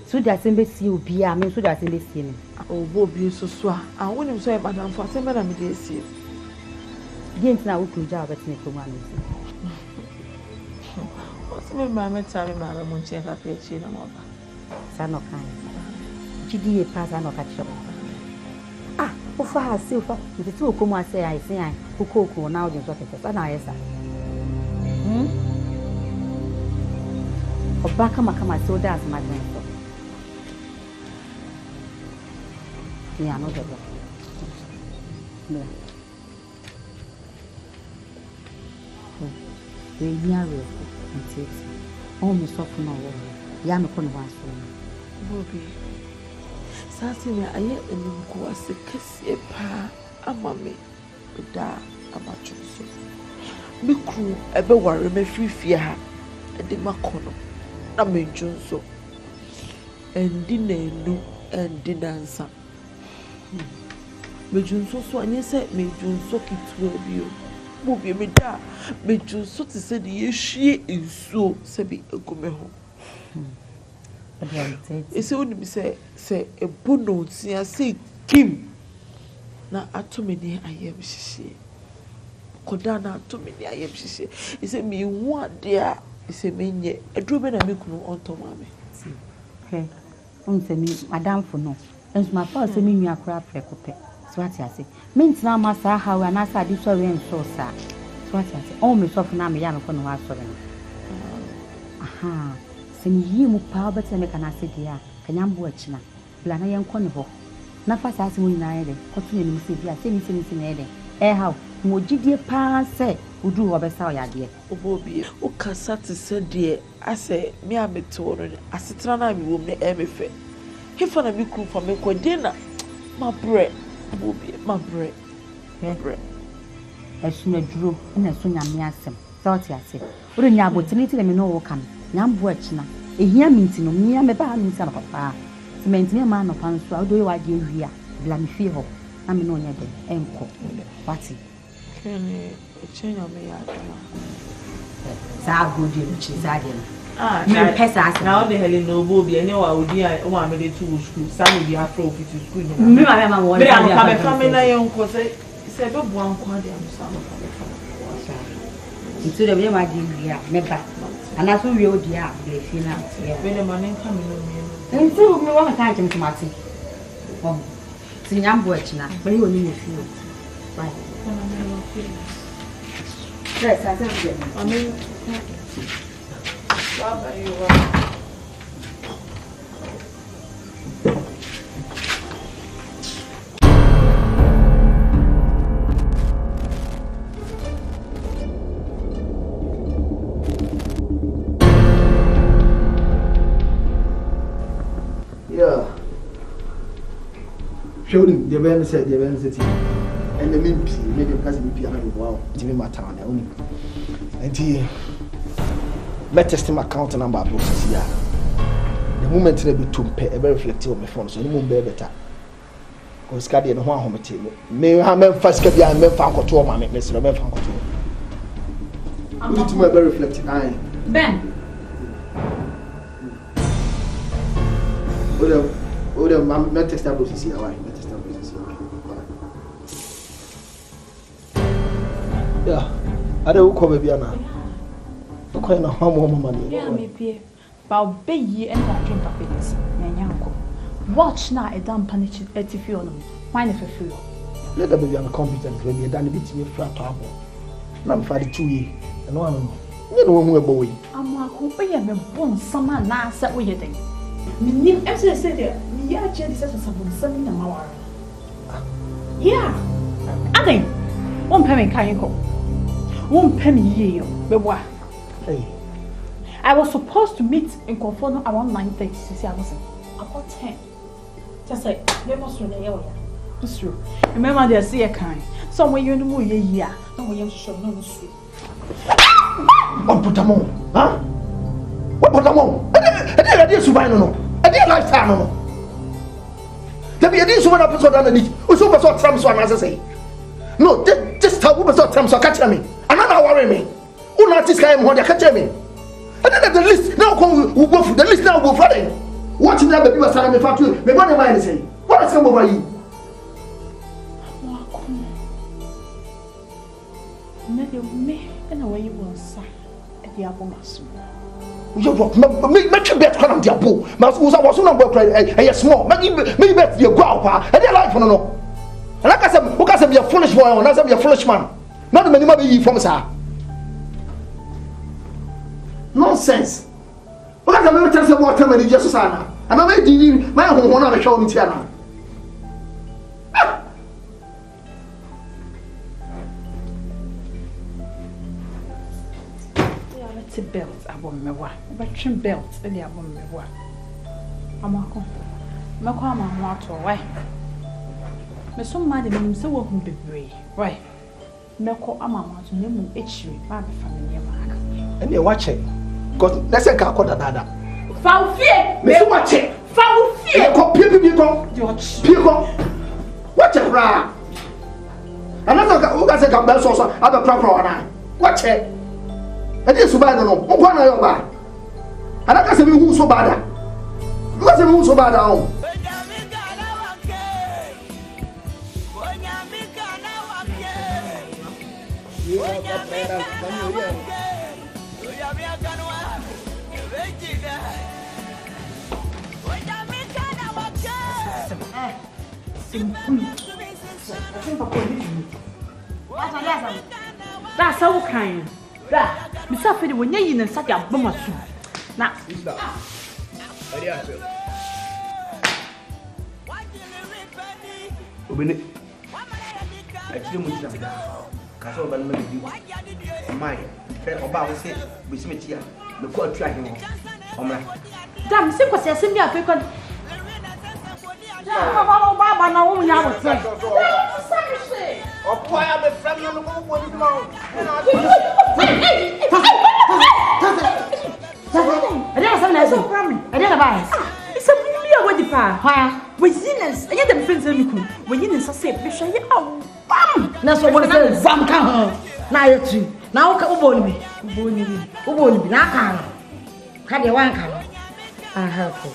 So that sembe si obi a me so that sembe si me. O bo bi so so a. And when you say madam for sembe na me dey si. Gent na wo kuja obetine ko ma me. What's me mama tell me mama mo nche ka pe chi na mo ba. Sana kan. Chidi e pa sana ka chi. Ah, o fa ha se o fa. Nti ti o ko mo ase ai sin ai. Kokoko na o je so kete. Sana ayesa. Obaka makama so that's my thing. Yeah, no doubt. Yeah. We near it. Oh, me so for no. Yeah, me kono wa so. Bobby. Sasi me aye enimko ase kese pa amame da abacho so. Me kru ebe ware me frifie ha. Ede makono. Na me nso. Endi na enu, endi na nsa. Mejunso so anye se mejunso kitwa bi o. Bo bi me da mejunso ti se de yehwie nsuo se bi egume ho. It's only me say a bono say Kim. Na atomini ayem shishi. Kodana atomini ayem shishi. He said me one there. He said me nye. A drove na me kunu onto mame. Okay. Say me madam for no. And my father say me nua kura prekope. So what I say. Me ntina ma sa how and asa di so we so sa. So what I say. Oh me so for na me ya me ko no wa so no. Aha. Se me yi mu pa obete me kana se dia. Kanyambo achina. Bla na yen ko ne ho. Na fa sa asimu nyina yede kotu ne nimse bia se nimse na yede how mo gidie pa se udu ho besa oyade obobi o kasa te se de ase me ameto no asetena na me wom ne emefe hefa na me kru fa me ko de na ma bre obobi ma bre esuna duro na so nyame asem thought ya se uru nya abotiniti na me no wo kan nyambo achina ehia minti no me me ba minti na papa mentime ma no pan so do you wade wi a bla me fie ho na me no nya de enko wati kene echenya me ya dama za go de mi chi za de me pesa asa na o de hele no bo bi ene wa odi a o ma me de to school some bi afro fit to school no me ma wo me am ka me family na yenko se be bu anko ade am sa no ka me family itu de me ma de wi a me ba ana so wi odi a ble fi na be ne ma ne nka me no me Então, me vai matar de tomate. Bom, se não boa china, mas eu nem fio. Vai. É, tá certo. Amém. Baba you Showing the man said the man city and the mimpi made him because me piano wow to me my town and he met testing my account number here the moment they be to pay a very reflective on my phone so no more better because cardi no one home tell me ha me first ke bia me fa nkoto o ma me so me fa nkoto you need to be very reflective Ben Oda me test that process here why yeah, I don't come baby na. Okay na how more money. Yeah, me pay. Ba be yi and that drink up it. Na nyanko. Watch na e dan panic etifi on. Why na fefu? Let the baby am competent when you done bit me flat top. Na me fa the 2 year. No one. You know who e boy. Ama ko be ye me bon sama na sa wo ye den. Me nim em say there. Me ya che this as sabon sami na mawara. Yeah. I think one payment can go. One penny year, beboa. Hey. I was supposed to meet in Conforno around 9:30. See, I wasn't. About 10. Just like, they must run the area. It's true. Remember, they see a kind. Somewhere you know, yeah. No, we have to show no street. What put them on? Huh? What put them on? I didn't survive, no. I didn't lifetime, no. There be a dish one episode underneath. Who's over so Trump, so I say. No, just how we saw Trump, so catch me. Another worry me. Who not this guy, what you catch me? And then the list now come, we go for the list now, go for it. Watching that baby was telling me for you. Me what am I saying? What is come over you? Me, and away you will say, at the Abomas. You walk, make you bet on the apple. Mas was not work a small, maybe bet your grandpa, and their life for no. And like I said, who can be a foolish boy or not be a foolish man? Not the minimum from sir. Nonsense. What can I tell you about time and just Sana? And I made you my home on a show in Tiana. Belt, I want me one. But trim belt, and I want me one. I'm a con. Macama, what or why? Me so mad in him so won't be brave. Why? Meko Amama to name H. My family man. And you're watching. Because let's say Kako Dada. Foul fear! Me watch it. Foul fear! People, watch it, bra. Another who can say Campbell sauce, other proper one. Watch it. I didn't survive no. What one are you about? And I can say who so bad. Because who so bad now. That's so kind. That Mr. Fede, when you're in such a bomber soon. Now, Obene. Actually, we need to cast over the money. My fair about say, we see here. The court tracking on my damn, simple says, send me a quick one. Baba, now we have a say. Why am I friend on the move? I didn't say anything from me. I didn't buy it. It's a million with the power. Why? With Zinas, I get them friends in the when you say, Bishop, bam! That's what I said. Bam, come now you're true. Now, come on me. Uboni, now come. One come. I help you.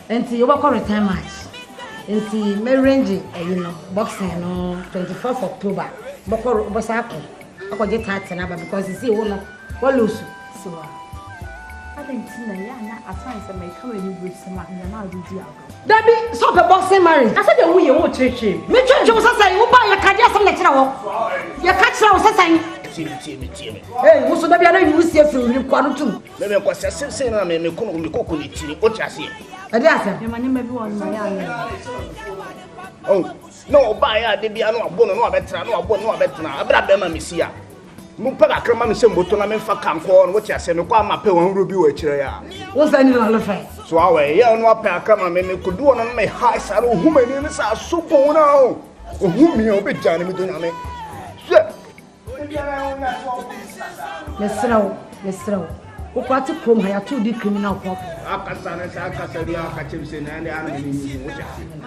And see, you work on return match. And see, me range, you know, boxing, no, 24th October. Boko, Bosako. I got get tight and because you see, what lose. So, I think I find some make come and with some and I'll do the Debbie, stop a boxing marriage. I said, we won't church him. Me church was saying, who buy your car, some lecture. Your catch was saying, hey, who's the baby? I know you see a few quantum. Maybe I was saying, I mean, me cook what I see. I dare your money may be on my oh, no, buy a debut, no, no, better, no, better. I brought them a missia. Mupaka Crema Sembotona for Cancon, which I said, no, my pay one ruby which I was any other friend. So our young packer, I mean, could do on my high side of whom my names are super now. Whom you'll be Johnny Miduname. Let's throw. Who got to come here to the criminal court? Akasan, and the enemy.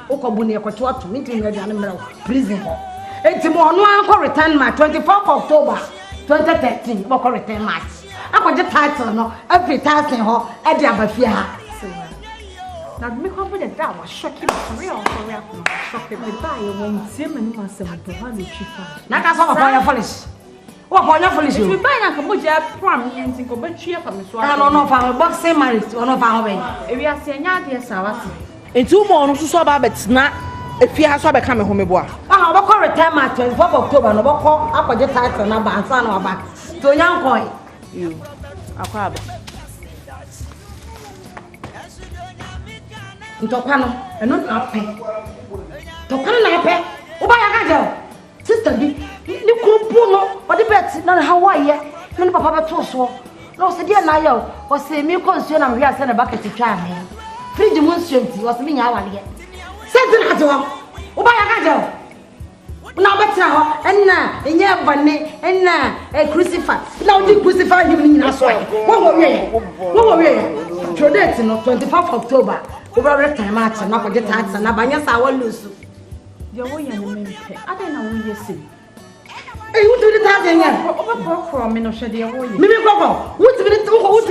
Okabunia Kotua to meet in the animal prison. It's more no return my 24th October 2013. Boko return match. I got the title no every time ho e dia ba fie ha. Na me ko bo that was shocking real shocking me buy when see me no asem to ha me chifa. Na ka so for your police. What for your police? We buy na ka mo ja pram yen ko ba tue fa me so. No for boxing marriage, no for how be. E wi ase anya de sawase. Entu mo no so ba betina if you have so be come home boa. Ah, boko return my 24th October no boko akwaje title na ba ansa na ba. To yankoi. You. Akwaba. Ntokwa no, eno na pe. Tokwa na pe. Uba ya gaje. Sister bi, ni kumpu no, odi bet na how why ye. Na papa beto so. No se dia na ye o se mi konsuo na hwe ase na bucket twa me. Fridge mu nsuenti, o se mi nya awale ye. Senti na to. Uba ya gaje. Una betra ho, enna enye bane, enna crucify. Na odi crucify him ni na so. Wo we. Date no 24th October. Over time match na ko get tax na banya sa wa lose. Your way and me pay. I don't know what you say. Hey, who do the tax again? Over from me no share your way. Me go. Who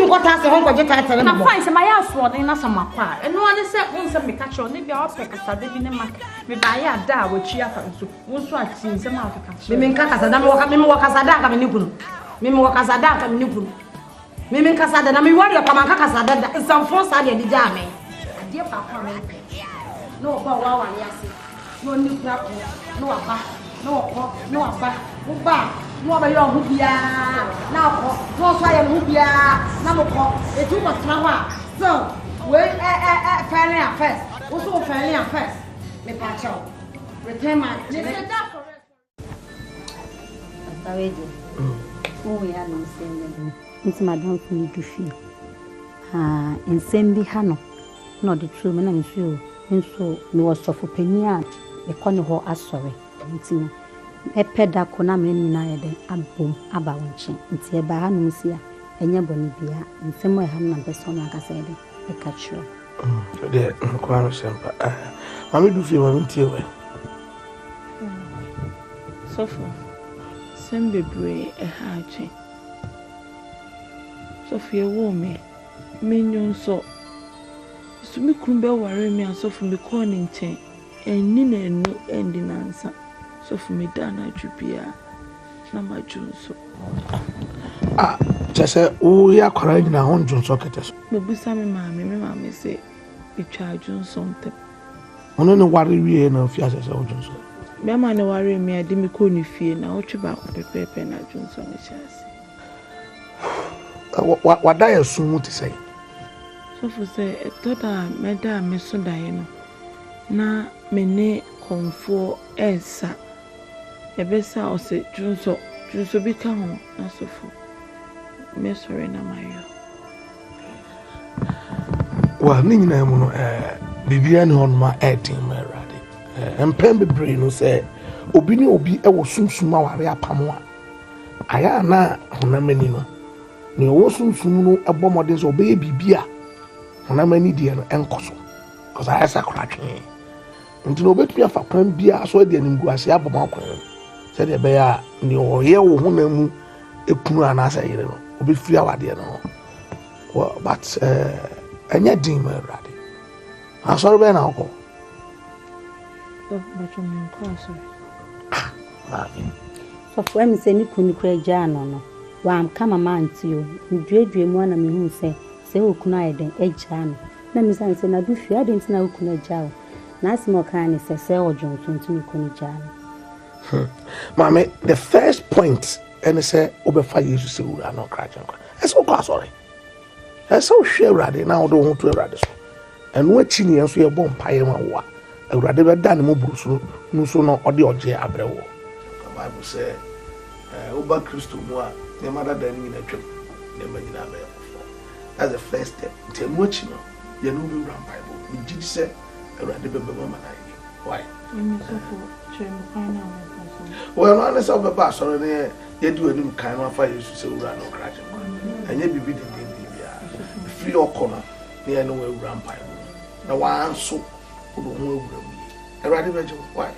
got tax hon ko get tax na. Na fine say my house one na some akwa. And no one say won say me catch on be our pack kasa de bi ne mark. Me buy ya da we chia fa nso. Won so ati say ma catch. Me nka kasa da me waka sada ka me ni kunu. Me waka sada ka me ni kunu. Me kasa da na me wari pa man ka kasa da. Some force ade di ja me. Dear Papa, no, wow, yes, no new crap, no abba, no abba, no by your hoopia, now, no fire hoopia, Namoko, a too much flower. So, wait, family affairs, also family affairs, me pacho, return my. Oh, we are no saying, Miss Madame for me to feel. Ah, in Sembi Hano. No, the true man, I'm sure. And so, no was for Penia, the corner ho assorry. A peda conamini neither a boom about watching. It's a bahanusia, and your bonivia, and somewhere having a person like I said, a catcher. There, Quano Semper. Mammy do feel one till. So far, Sembe bray a hatching. Sophia wore me. menyo so me kumbe ware me asofo me call ne nchen enni na enu endi nansa so for me dana dwubia na majunso chese o ya kwara nyina ho njunso keteso me busa me maame say itwa ajunso ntem ono ne ware wie na ofia chese o junso me ma ne ware me ade me ko ne fie na otwe ba ko pepepe na ajunso ne chase wada ya sumu ti say so for say toda me da me so dae no na me ne konfo esa ebesa o se junso bi ka ho na so for me sorry na mayo wa ni nyina mu no bibia ne hon ma etin merade empem bebre no say obi ni obi e wo sumsum aware apam a aya na honamani no ne wo sumsum no ebomodin so obe bibia honamani die no enkoso cause I say kwatwe nti no obetumi afa kwan bia so de animgu ase aboma kwan se de be ya ni oye wo honamu epunu anasa yire no obi firi awade no but anya din ma rade asoro be na okọ but me ko asoro so for me say ni kunu kura ja no wa am kama manti o ndwedwe mu na me hu se okunu ayeden eja no na me san se na du fi ade ntina okunu eja o na asimo kan ni se ojo tuntun okunu ja no Mame, the first point and say obefa yesu se ura no krajan kwa eso kwa sorry eso hwe urade na odo ho to urade so eno achi ni enso ye bom paye ma wa urade be da ne mo burusu no so no ode oje abrewo the bible say oba Kristo mu a ne mada da ni na twem ne ma nyina be that's the first step temu achi no ye no be ura bible ni gidi say urade be be ma na yi why well, no, let's have a pass or there. You do a new kind of fire, you say, run or crash. And you be free or corner near nowhere rampire. Now, one so who don't know a radical why?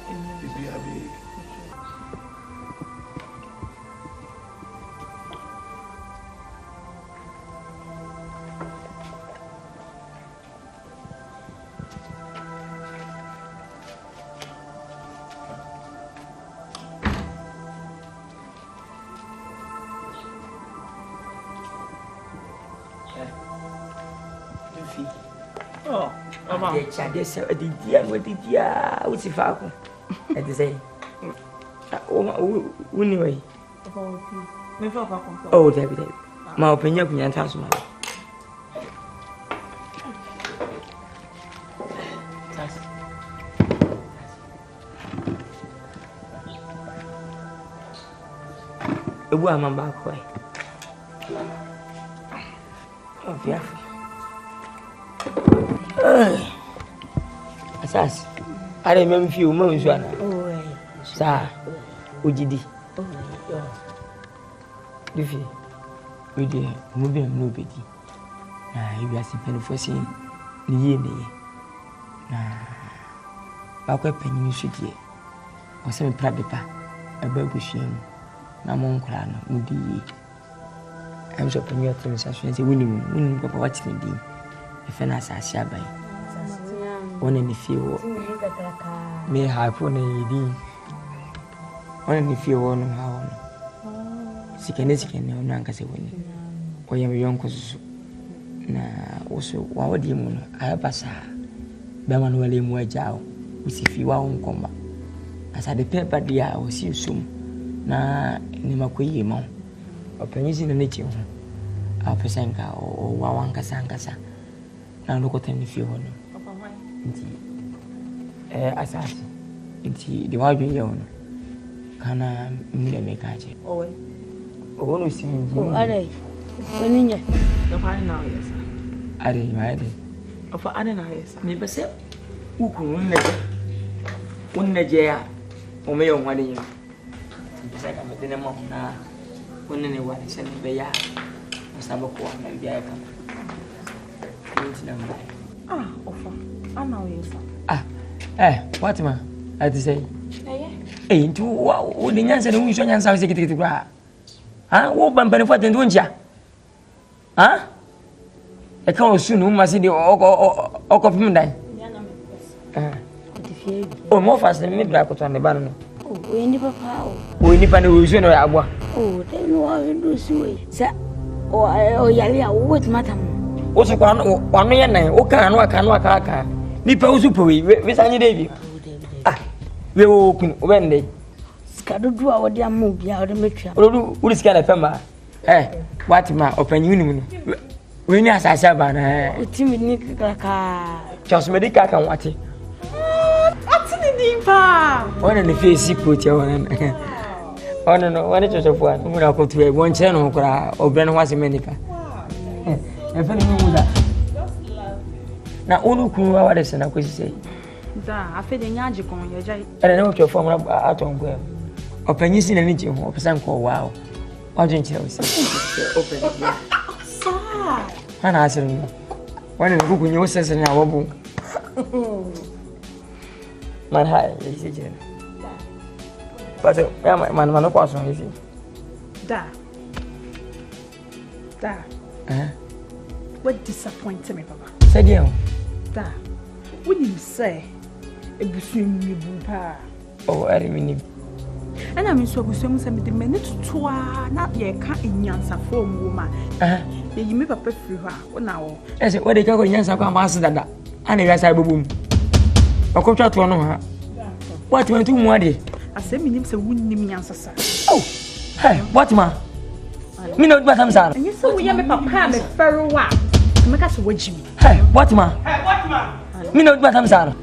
This what's the fuck? At the same. Anyway. Oh, David. My opinion, you can't ask me. A woman back way. Oh, yeah. Asas, I remember few months one. Sir, Ujidi. Duffy, we did moving nobody. You are simply forcing the year. Back when you should hear, or some pradipa, a baby shame. Namon Crano, Moody. I'm so from your transaction as a winning Papa watching me. If an assassin by one in the field may have one in the field on how sick and no Nancas winning. Or your uncles also what do you mean? I have a sa Beman William Wajao, which if you are on combat. As I the paper, dear, I will see you soon. Na ni makwi mo opanyisi na nechi a pesenka o wawanka sankasa na ndoko temi fi hono nti asasi nti de wadwe ye hono kana mile mekaje owe ono si nji are oninye no fa na yesa are maade ofa are na yesa ni bese uku unneje ya o me yo nwade yin bisa kama tena mau na kuna ni wale sana beya sababu kwa na biya kama nti na mbaya ofa ana oyesa what ma ati say nti wo de nyansa ne wunso nyansa wo sekete kwa wo bampane fo atendo ntia I can't soon whom I see the of him die. Oh, more fast than maybe I put on the banner. Oh, we never power. We never know who's in our agua. Oh, then you are in this way. Sir, oh, Yalia, what matter? What's a one man? Okay, I can't. Nipper was super with any Davy. Ah, we will open when they scattered do our dear move out of the metro. Who is kind of femma? Eh, what my open union? We know as I said, timid Nicka. Just medical can watch it. What's in the deeper? One in the face, put your one. Oh, no, one is of one. When I go to a one channel or Ben was a medical. If anyone that. Now, all who are this and I could say, I feel the magic on your jay. and I know your form out on where. Open you seen anything or some call wow. Or drink yours. Open. And answering you. One in the book when you says in our book. Man, hi, is it? But man, no person is it? Da. What disappointed me, Papa? Said you. Da. When you say a bushing you pa. Oh, I mean, and I'm so good. Some the minute to not yet can't in Yansa form woman. You may papa free her. What now? I said, what they go in Yansa come master that. And I said, boom. I come to one of her. What went to Muddy? I said, me name's a winning Yansa. Oh, hey, what ma? Me know what I'm saying. And you saw we have a papa, a ferro one. Make us watch me. Hey, what ma? Me know what I'm saying.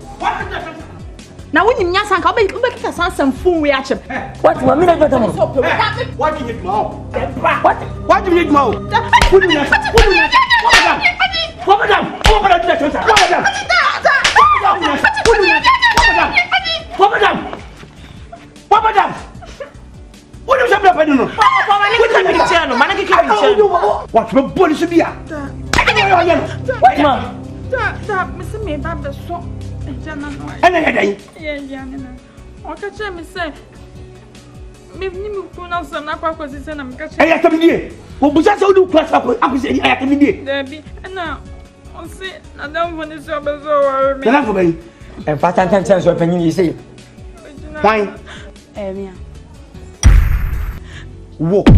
Now when you Yansa, I'll make us some fool reaction. What ma? Me know what I'm saying. What do you need more? What do you need more? What do you need? What police be at? What, ma? Mr. Maybe so. And I had Okay, me say. Maybe you pronounce some because it's an catching. I have to be here. What was that so do class up? I was saying I have to be here. Debbie, and now I'll say, I don't want to show me so. Enough of me. And fast and 10 cents when you say. Fine. Emia. Walk.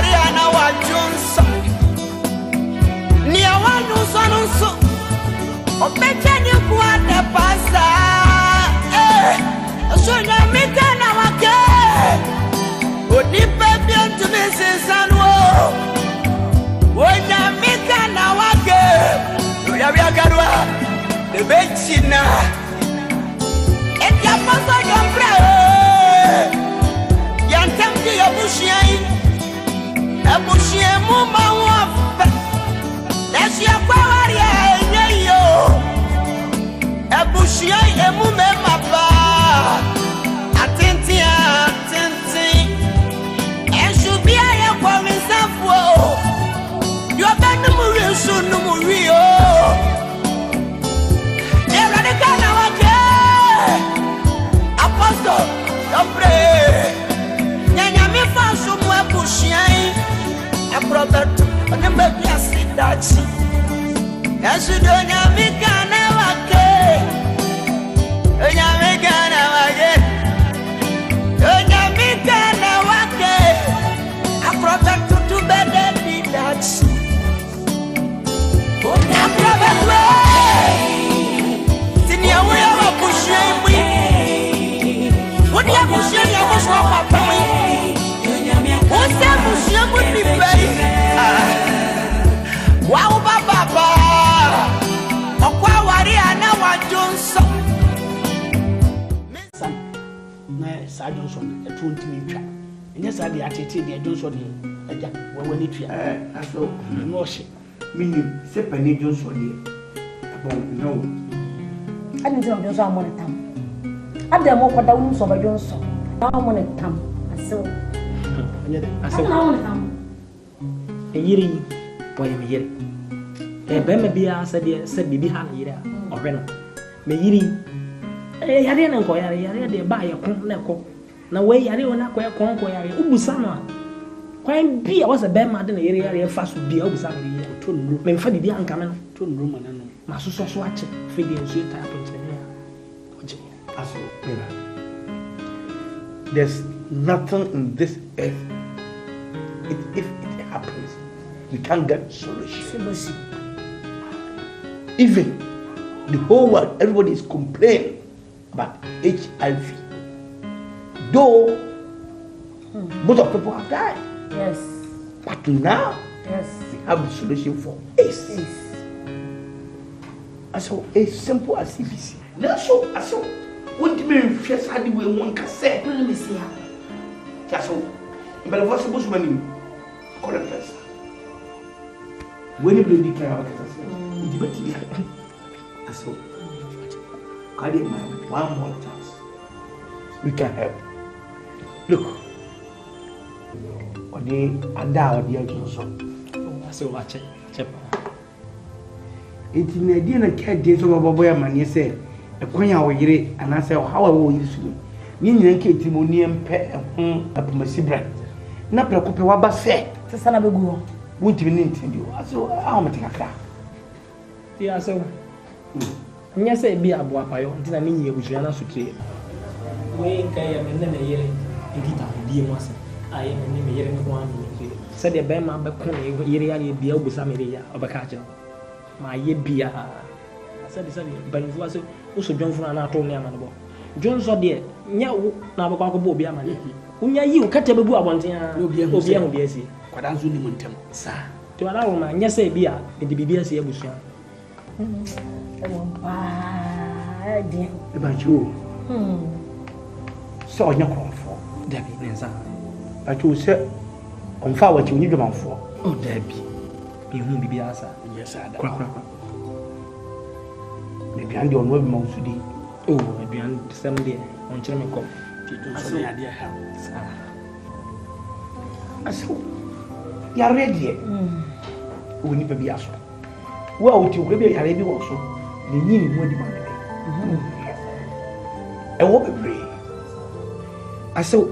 wariana wa Johnson. Nia wanu sonunso. Opecheni kuande pasa. Oshona mikana wake. Onipe bientu misisanwo. Onya mikana wake. Yoya biakarwa. The benchina. Etia paso yompre. Yantemki yobushien. Ebushien muma wafe. Neshia kwa waria enyeyo. Ebushien emume mapa. Atenti. Eshubia ya kwa misafuo. Yobenu muri sunu muri yo. Yeradikana wake. Apostle, yopre. Nyanya mifansu mwe bushien. Robert, on the baby asidachi. Yasudonya mikana wake. Onya mikana wake. Onya mikana wake. Robert to bede bidachi. Onya Robert way. Sinia we are pushing me. What you pushing ya was what happening. What's that pushing would be very. Wow, Baba, Okwa wariana wa Johnson. Na Sir Johnson, a 20 minute. And yes, I did the Johnson. When it I saw no shit. Meaning, Sepany Johnson here. No. I didn't tell Johnson one time. I've done more down so by Johnson. Now I'm on a tam. I saw. I saw. A year. Why am I here? A Bemabia said, Bibi Han here or Renner. May ye I didn't inquire, I did buy a conco. No way, I didn't acquire conco, Ubusama. Quite be I was a bema than the area fast would be Ubusama. When Fanny be uncommon, 2 room and Master Swatch, figure and sweet happens. There's nothing in this earth. If it happens, we can't get solution. Even the whole world, everybody is complaining about HIV. Though most of people have died. Yes. But now we have the solution for AIDS. And so it's simple as CBC. Now so what do you mean first how do we want to say? Let me see. That's all. But what's supposed to be correct person? When you believe the care of it, so carry mind one more chance. We can help. Look, on the other Johnson. So watch it. It's in a dinner cat days of a boy man, you say, a quenya or yere, and I say, how I will use you. Nin Katimonium pet up my sibra. Not a couple of bus set. The son of a go. Won't you need you? So how much I can? Yeah, so. Yes, I be a boy, until I mean you with Jana Sutri. We can and then a year in guitar, dear Master. I am a name hearing one. Said the Bama Bacone, Iri, be over some area of a catcher. My ye be a. Said the son, but it was also John from Anatolia Manabo. John saw dear, Nyao, Nabako Bobia Mani. Unya you cut a babu one thing, Obian Biasi. What else would you want them, sir? To allow my yes, a beer in the BBS Yabusia. About you. So, you're calling for Debbie Nenza. But you said, on fire what you need them for. Oh, Debbie. You won't be answer. Yes, I maybe I'm the on web most today. Oh, maybe I'm some day on Chemical. I say, I dear help. I saw you're ready. We need to be asked. Well, you will be ready also. The need more demand. I won't be brave. I saw,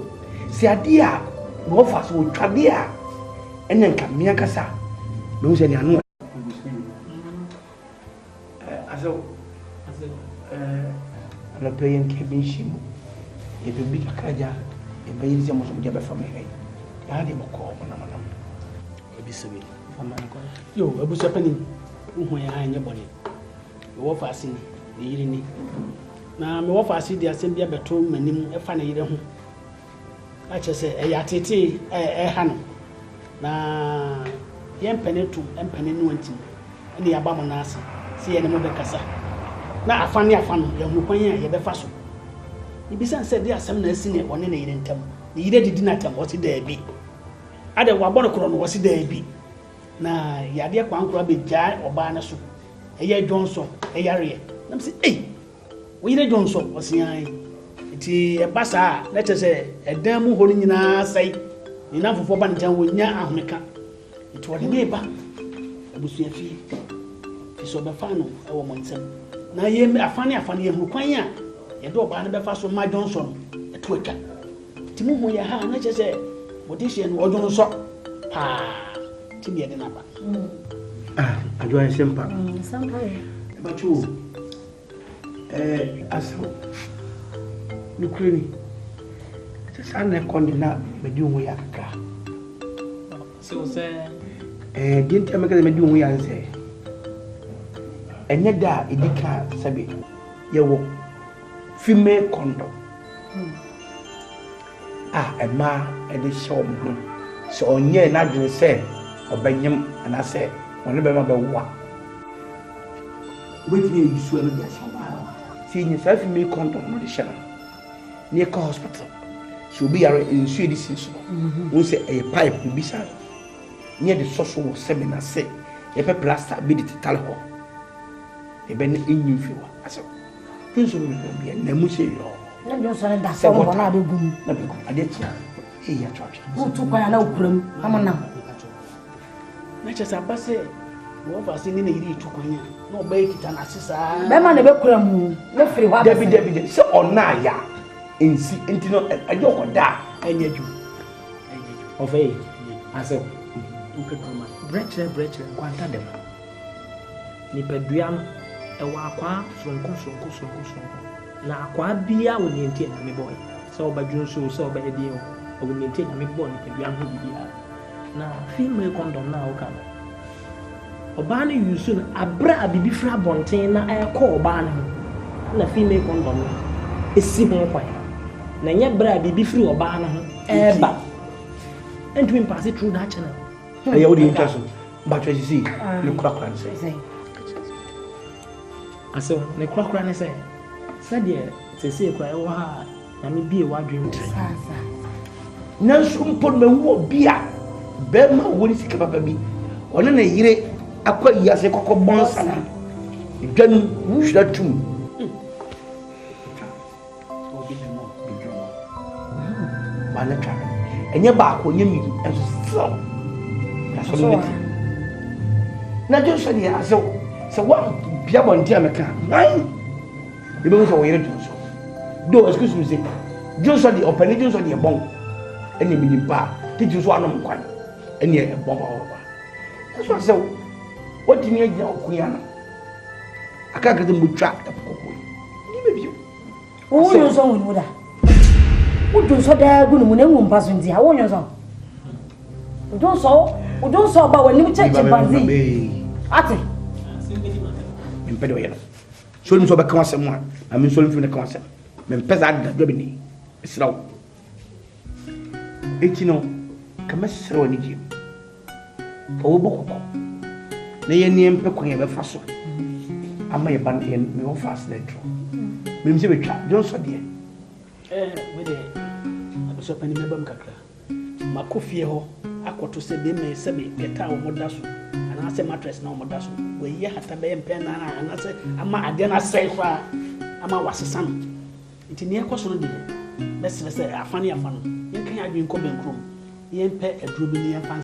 see, a dear, no fast will try there. And then come near Cassa. Those any unknown. I saw, I'm not playing cabin shim. If you beat a craja, if I use them from Jabba family, I had him a call. bisabi yo abusa pani uhu ya anya bone wo fa ase ni yiri ni na me wo fa ase di asem bia beto manim e fa na yire ho a che se e ya tete ha no na yempene tu empene no anti ne ya ba mo na ase se ye ne mo be kasa na afane afano ya hu kwan ya ye be fa so ibisa se di asem na asi ne one na yire ntam ne yire didi na tam wo ti da bi ade wa bɔ kro no wo si da bi na yade kwankura be gya oba na so eye Johnson eyare nam se wo yire Johnson wo si an ti e basa na te se edan mu horo nyina sai ni na fofo ba ntan wo nya ahomeka ti wo de me ba abusu afi ti so be fa no e wo montsam na ye afane ye hu kwan a ye do oba na be fa so ma Johnson e to atwa ti mu hu ya ha na che se Modisha no ojo so pa ti bi e na ba ajo en sempa sampa ba chu aso nukreni sasa na kondina medi unwo ya kaka so se dinta meka medi unwo ya nse enye da edika sabe yewo female condom ema ede show mu so onye na dwene se obanyem ana se woni be ma be wa wetin you use no dia show ba si nyi sa female condom no de shana ni ka hospital so obi yare ensu edisi so won se e pipe bi sa ni de soso wo se na se e pe plaster bi de tital ho e be ne enyu fi wa aso tunso mi be na mu se yo na Johnson da so mo na de gum na be gum ade tia ya twatwa wo tu kwa na okuram amana na che sa base wo fa se ni na yiri tu kwanya na oba ekita na sisa be ma na be kuram na firi wa David se ona ya ensi entino ajo ko da anyaju ofe aso ukekoma breche kwanta dem ni pedua no e wa akwa sonko na akwa bia wo ni enti na me boy so ba junso so ba edi o wo ni enti na me boy ni pedua ho bia na female condom na o ka oba na yusu na abra abibi fra bonten na e ko oba na na female condom esi ho kwa na nya bra abibi fri oba na ho e ba entumi pass it through that channel aye wo di interest but you see you crack say aso ne krakra ne se de sese kwa e wo ha na me bie wa dwem sasa na so mpo me wo bia be ma wo ni sika baba bi ona na yire akwa yase kokko bonsa na dwan hwiratum bana twa enye ba ko nye mi enso na so ni na jo so ni aso so wa bia bonti ameka ai e be so wo yire dun so do excuse me say Johnson the open Johnson the bon eni mi nimpa ti so anom kwan eni e bon ba so so what do you need okuya na aka gade mutwa e kokko ni be bio wo yo so won muda wo do so da gu mu na mu mpa so ndi ha wo yo so wo do so ba wani mu cheche banzi ate impedo yelo so ni so be kan asem a ami so ni kan asem me pesa da do be ni israw etino kama sero ni jim o bo kokko na ye ni empe kwan ye be fa so ama ye ban ye me o fast letro me mi se betwa Johnson de we de abuso pani me bam kakra makofie ho akoto se be me se be peta wo moda so ana se mattress na wo moda so we ye hata be empe na ana se ama ade na sai kwa ama wasesa no nti ne ekoso no de bese se afane afano yen kan adwen ko benkrom yen pe aduro bi ne yen fan